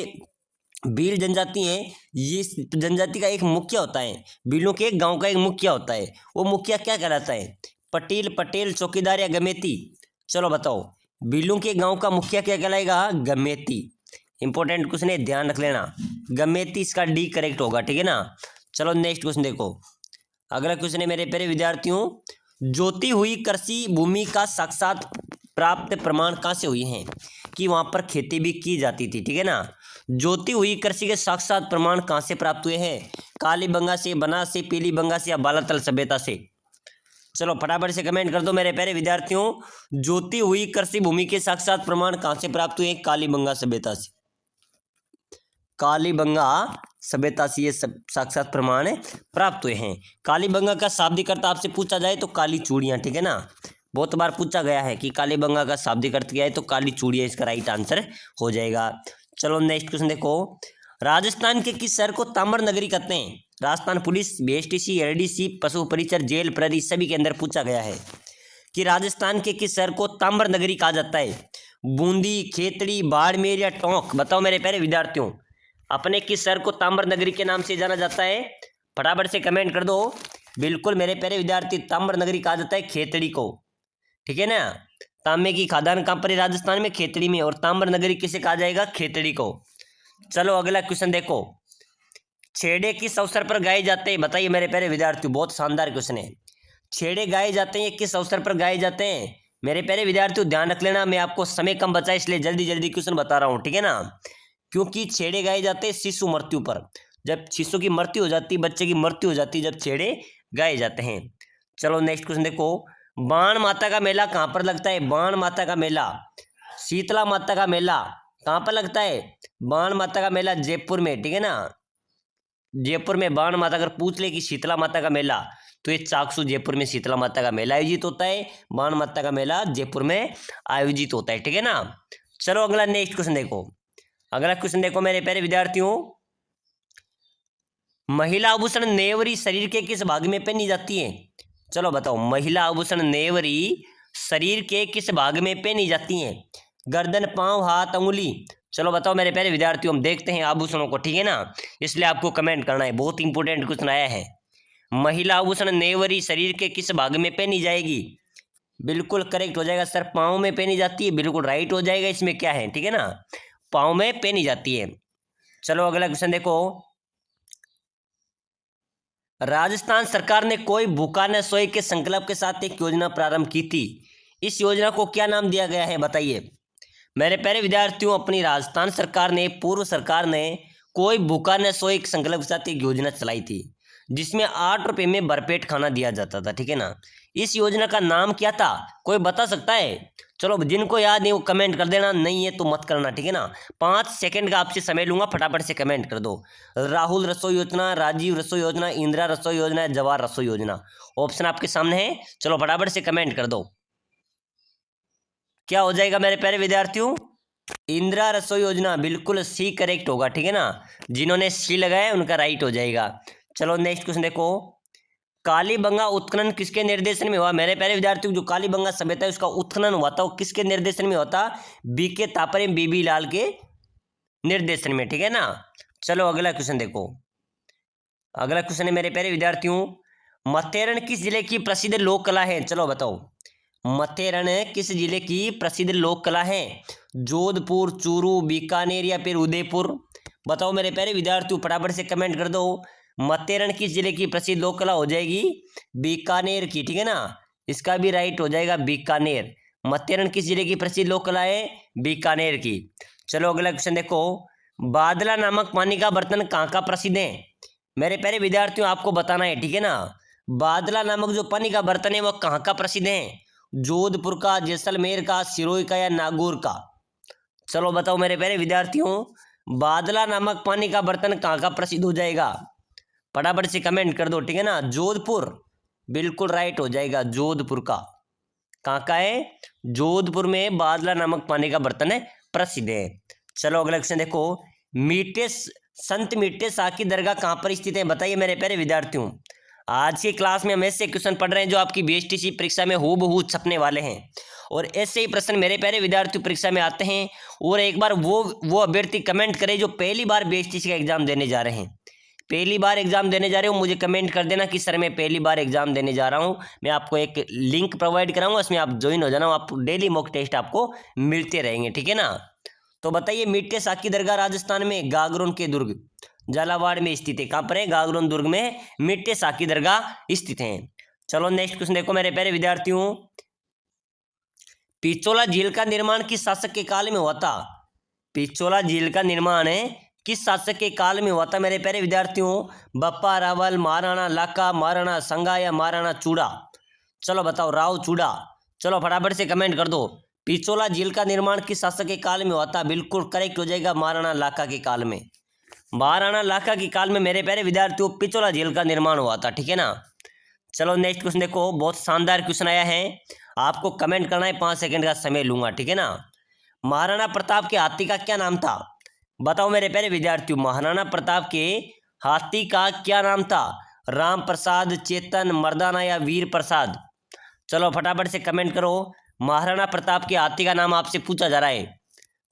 भील जनजाति है, ये जनजाति का एक मुखिया होता है, भीलों के गांव का एक मुखिया होता है, वो मुखिया क्या कहलाता है? पटेल, पटेल, चौकीदार या गमेती? चलो बताओ, भीलों के गांव का मुखिया क्या कहलाएगा? गमेती। इंपॉर्टेंट क्वेश्चन है, ध्यान रख लेना, गमेती इसका डी करेक्ट होगा, ठीक है ना। चलो नेक्स्ट क्वेश्चन देखो, अगला क्वेश्चन है मेरे प्यारे विद्यार्थियों, जोती हुई कृषि भूमि का साक्षात प्राप्त प्रमाण कहाँ से हुई है? कि वहां पर खेती भी की जाती थी, ठीक है ना। जोती हुई कृषि के साक्षात प्रमाण कहाँ से प्राप्त हुए हैं? कालीबंगा से, बनास से, पीलीबंगा से या बालातल सभ्यता से? चलो फटाफट से कमेंट कर दो मेरे प्यारे विद्यार्थियों, जोती हुई कृषि भूमि के साक्षात प्रमाण कहाँ से प्राप्त हुए? कालीबंगा सभ्यता से, कालीबंगा सभ्यता से ये साक्षात प्रमाण प्राप्त हुए हैं। कालीबंगा का शाब्दिक अर्थ आपसे पूछा जाए तो काली चूड़ियां, ठीक है ना, बहुत बार पूछा गया है कि कालीबंगा का शाब्दिक अर्थ क्या है, तो काली चूड़ियां इसका राइट आंसर हो जाएगा। चलो नेक्स्ट क्वेश्चन देखो, राजस्थान के किस शहर को ताम्र नगरी कहते हैं? राजस्थान पुलिस, बीएसटीसी, एलडीसी, पशु परिचर, जेल प्रहरी सभी के अंदर पूछा गया है कि राजस्थान के किस शहर को ताम्र नगरी कहा जाता है? बूंदी, खेतड़ी, बाड़मेर या टोंक? बताओ मेरे प्यारे विद्यार्थियों, अपने किस शहर को ताम्र नगरी के नाम से जाना जाता है? फटाफट से कमेंट कर दो। बिल्कुल मेरे प्यारे विद्यार्थी, ताम्र नगरी कहा जाता है खेतड़ी को, ठीक है ना। तांबे की खादान कहाँ पर है? राजस्थान में, खेतड़ी में। और ताम्र नगरी किसे कहा जाएगा? खेतड़ी को। चलो अगला क्वेश्चन देखो, छेड़े किस अवसर पर गाए जाते हैं? बताइए मेरे प्यारे विद्यार्थियों, बहुत शानदार क्वेश्चन है। छेड़े गाए जाते हैं किस अवसर पर गाए जाते हैं? मेरे प्यारे विद्यार्थियों ध्यान रख लेना, मैं आपको समय कम बचा इसलिए जल्दी जल्दी क्वेश्चन बता रहा हूँ, ठीक है ना। क्योंकि छेड़े गाए जाते हैं शिशु मृत्यु पर, जब शिशु की मृत्यु हो जाती है, बच्चे की मृत्यु हो जाती है, जब छेड़े गाए जाते हैं। चलो नेक्स्ट क्वेश्चन देखो, बाण माता का मेला कहाँ पर लगता है? बाण माता का मेला, शीतला माता का मेला कहाँ पर लगता है? बाण माता का मेला जयपुर में, ठीक है ना। जयपुर में बाण माता, अगर पूछ ले कि शीतला माता का मेला, तो ये चाकसू जयपुर में शीतला माता का मेला आयोजित होता है, बाण माता का मेला जयपुर में आयोजित होता है, ठीक है ना। चलो अगला नेक्स्ट क्वेश्चन देखो, अगला क्वेश्चन देखो मेरे प्यारे विद्यार्थियों, महिला आभूषण नेवरी शरीर के किस भाग में पहनी जाती है? चलो बताओ, महिला आभूषण नेवरी शरीर के किस भाग में पहनी जाती है? गर्दन, पांव, हाथ, अंगुली? चलो बताओ मेरे प्यारे विद्यार्थियों, हम देखते हैं आभूषणों को, ठीक है ना, इसलिए आपको कमेंट करना है, बहुत इंपॉर्टेंट क्वेश्चन आया है। महिला आभूषण नेवरी शरीर के किस भाग में पहनी जाएगी? बिल्कुल करेक्ट हो जाएगा सर, पाँव में पहनी जाती है, बिल्कुल राइट हो जाएगा, इसमें क्या है, ठीक है ना, पाँव में पहनी जाती है। चलो अगला क्वेश्चन देखो, राजस्थान सरकार ने कोई भूखा न सोए के संकल्प के साथ एक योजना प्रारंभ की थी, इस योजना को क्या नाम दिया गया है? बताइए मेरे प्यारे विद्यार्थियों, अपनी राजस्थान सरकार ने, पूर्व सरकार ने कोई भूखा न सोए के संकल्प के साथ एक योजना चलाई थी जिसमें 8 रुपये में भरपेट खाना दिया जाता था, ठीक है ना। इस योजना का नाम क्या था? कोई बता सकता है? चलो जिनको याद नहीं वो कमेंट कर देना, नहीं है तो मत करना, ठीक है ना। 5 सेकंड का आपसे समय लूंगा, फटाफट से कमेंट कर दो। राहुल रसोई योजना, राजीव रसोई योजना, इंदिरा रसोई योजना, जवाहर रसोई योजना? ऑप्शन आपके सामने है, चलो फटाफट से कमेंट कर दो। क्या हो जाएगा मेरे प्यारे विद्यार्थियों? इंदिरा रसोई योजना, बिल्कुल सी करेक्ट होगा, ठीक है ना। जिन्होंने सी लगाया उनका राइट हो जाएगा। चलो नेक्स्ट क्वेश्चन देखो, कालीबंगा उत्खनन किसके निर्देशन में हुआ? मेरे प्यारे विद्यार्थियों, जो कालीबंगा सभ्यता है उसका उत्खनन हुआ था, वो किसके निर्देशन में होता? बीके तापर एवं बीबी लाल के निर्देशन में, ठीक है ना। चलो अगला क्वेश्चन देखो, अगला क्वेश्चन है मेरे प्यारे विद्यार्थियों, मथेरन किस जिले की प्रसिद्ध लोक कला है? चलो बताओ, मथेरन किस जिले की प्रसिद्ध लोक कला है? जोधपुर, चूरू, बीकानेर या फिर उदयपुर? बताओ मेरे प्यारे विद्यार्थियों, फटाफट से कमेंट कर दो। मथेरन किस जिले की प्रसिद्ध लोक कला हो जाएगी? बीकानेर की, ठीक है ना। इसका भी राइट हो जाएगा बीकानेर। मथेरन किस जिले की प्रसिद्ध लोक कला है? बीकानेर की। चलो अगला क्वेश्चन देखो, बादला नामक पानी का बर्तन कहाँ का प्रसिद्ध है? मेरे प्यारे विद्यार्थियों आपको बताना है, ठीक है ना। बादला नामक जो पानी का बर्तन है वो कहाँ का प्रसिद्ध है? जोधपुर का, जैसलमेर का, सिरोही का या नागौर का? चलो बताओ मेरे प्यारे विद्यार्थियों, बादला नामक पानी का बर्तन कहाँ का प्रसिद्ध हो जाएगा? फटाफट से कमेंट कर दो, ठीक है ना। जोधपुर बिल्कुल राइट हो जाएगा, जोधपुर का। कहाँ का है? जोधपुर में बादला नामक पानी का बर्तन है प्रसिद्ध है। चलो अगला क्वेश्चन देखो, संत मीठे शाह की दरगाह कहाँ पर स्थित है? बताइए मेरे प्यारे विद्यार्थियों। आज की क्लास में हम ऐसे क्वेश्चन पढ़ रहे हैं जो आपकी बीएसटीसी परीक्षा में हूबहू छपने वाले हैं, और ऐसे ही प्रश्न मेरे प्यारे विद्यार्थी परीक्षा में आते हैं। और एक बार वो अभ्यर्थी कमेंट करे जो पहली बार बीएसटीसी का एग्जाम देने जा रहे हैं। पहली बार एग्जाम देने जा रहे हो, मुझे कमेंट कर देना कि सर मैं पहली बार एग्जाम देने जा रहा हूँ। मैं आपको एक लिंक प्रोवाइड कराऊंगा, उसमें आप ज्वाइन हो जाना, आप डेली मॉक टेस्ट आपको मिलते रहेंगे, ठीक है ना। तो बताइए, मीठे शाह की दरगाह राजस्थान में गागरोन के दुर्ग झालावाड़ में स्थित है। कहाँ पर है? गागरोन दुर्ग में मीठे शाह की दरगाह स्थित है। चलो नेक्स्ट क्वेश्चन देखो मेरे प्यारे विद्यार्थियों, पिछोला झील का निर्माण किस शासक के काल में हुआ था? पिछोला झील का निर्माण किस शासक के काल में हुआ था मेरे प्यारे विद्यार्थियों? बप्पा रावल, महाराणा लाका, महाराणा संगा या महाराणा चूड़ा? चलो बताओ, राव चूड़ा। चलो फटाफट से कमेंट कर दो, पिछोला झील का निर्माण किस शासक के काल में हुआ था? बिल्कुल करेक्ट हो जाएगा, महाराणा लाका के काल में। महाराणा लाका के काल में मेरे प्यारे विद्यार्थियों पिछोला झील का निर्माण हुआ था, ठीक है ना। चलो नेक्स्ट क्वेश्चन देखो, बहुत शानदार क्वेश्चन आया है, आपको कमेंट करना है, 5 सेकंड का समय लूंगा, ठीक है ना। महाराणा प्रताप के हाथी का क्या नाम था? बताओ मेरे प्यारे विद्यार्थियों, महाराणा प्रताप के हाथी का क्या नाम था? राम प्रसाद, चेतन, मर्दाना या वीर प्रसाद? चलो फटाफट से कमेंट करो। महाराणा प्रताप के हाथी का नाम आपसे पूछा जा रहा है,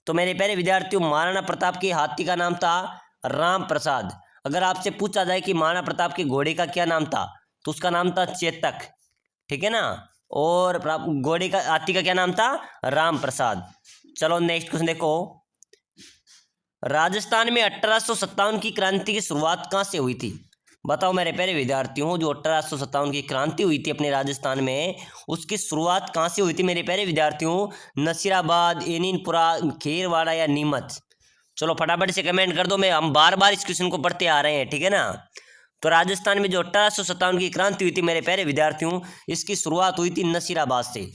तो मेरे प्यारे विद्यार्थियों महाराणा प्रताप के हाथी का नाम था राम प्रसाद। अगर आपसे पूछा जाए कि महाराणा प्रताप के घोड़े का क्या नाम था, तो उसका नाम था चेतक, ठीक है ना। और घोड़े का, हाथी का क्या नाम था? राम प्रसाद। चलो नेक्स्ट क्वेश्चन देखो, राजस्थान में 1857 की क्रांति की शुरुआत कहाँ से हुई थी? बताओ मेरे प्यारे विद्यार्थियों, जो 1857 की क्रांति हुई थी अपने राजस्थान में, उसकी शुरुआत कहाँ से हुई थी मेरे प्यारे विद्यार्थियों? नसीराबाद, एनीनपुरा, खेरवाड़ा या नीमच? चलो फटाफट से कमेंट कर दो, हम बार बार इस क्वेश्चन को पढ़ते आ रहे हैं, ठीक है ना। तो राजस्थान में जो 1857 की क्रांति हुई थी मेरे प्यारे विद्यार्थियों, इसकी शुरुआत हुई थी नसीराबाद से।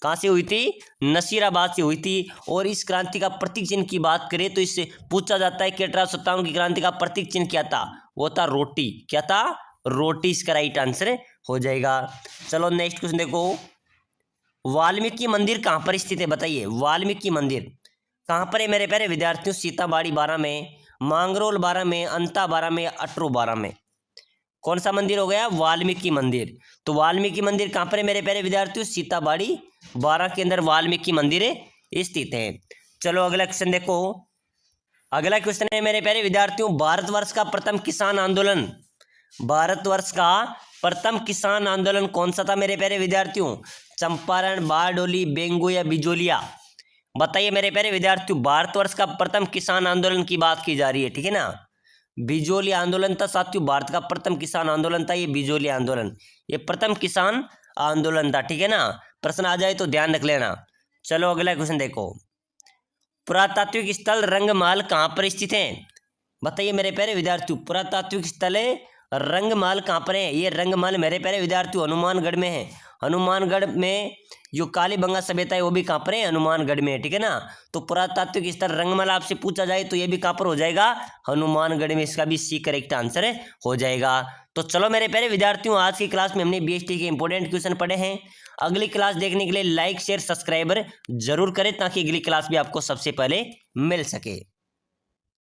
कहाँ से हुई थी? नसीराबाद से हुई थी। और इस क्रांति का प्रतीक चिन्ह की बात करें तो इससे पूछा जाता है कि 1857 की क्रांति का प्रतीक चिन्ह क्या था? वो था रोटी। क्या था? रोटी इसका राइट आंसर हो जाएगा। चलो नेक्स्ट क्वेश्चन देखो, वाल्मीकि मंदिर कहाँ पर स्थित है? बताइए, वाल्मीकि मंदिर कहाँ पर है मेरे प्यारे विद्यार्थियों? सीताबाड़ी 12 में, मांगरोल 12 में, अंता 12 में, अटरू 12 में? कौन सा मंदिर हो गया? वाल्मीकि मंदिर। तो वाल्मीकि मंदिर कहाँ पर है मेरे प्यारे विद्यार्थियों? सीताबाड़ी 12 के अंदर वाल्मीकि मंदिर स्थित है। चलो अगला क्वेश्चन देखो, अगला क्वेश्चन है मेरे प्यारे विद्यार्थियों, भारतवर्ष का प्रथम किसान आंदोलन, भारतवर्ष का प्रथम किसान आंदोलन कौन सा था मेरे प्यारे विद्यार्थियों? चंपारण, बारडोली, बेंगू या बिजोलिया? बताइए मेरे प्यारे विद्यार्थियों, भारतवर्ष का प्रथम किसान आंदोलन की बात की जा रही है, ठीक है ना। बिजोली आंदोलन था साथियों, भारत का प्रथम किसान आंदोलन था ये बिजोली आंदोलन, ये प्रथम किसान आंदोलन था, ठीक है ना। प्रश्न आ जाए तो ध्यान रख लेना। चलो अगला क्वेश्चन देखो, पुरातात्विक स्थल रंगमहल कहाँ पर स्थित है? बताइए मेरे प्यारे विद्यार्थियों, पुरातात्विक स्थल रंगमहल कहाँ पर है? ये रंगमहल मेरे प्यारे विद्यार्थियों हनुमानगढ़ में है। हनुमानगढ़ में जो कालीबंगा सभ्यता है वो भी कहाँ पर है? हनुमानगढ़ में है, ठीक है ना। तो पुरातात्विक स्थल रंगमहल आपसे पूछा जाए तो ये भी कहाँ पर हो जाएगा? हनुमानगढ़ में। इसका भी सी करेक्ट आंसर हो जाएगा। तो चलो मेरे प्यारे विद्यार्थियों, आज की क्लास में हमने बीएसटी के इंपॉर्टेंट क्वेश्चन पढ़े हैं। अगली क्लास देखने के लिए लाइक शेयर सब्सक्राइबर जरूर करें ताकि अगली क्लास भी आपको सबसे पहले मिल सके।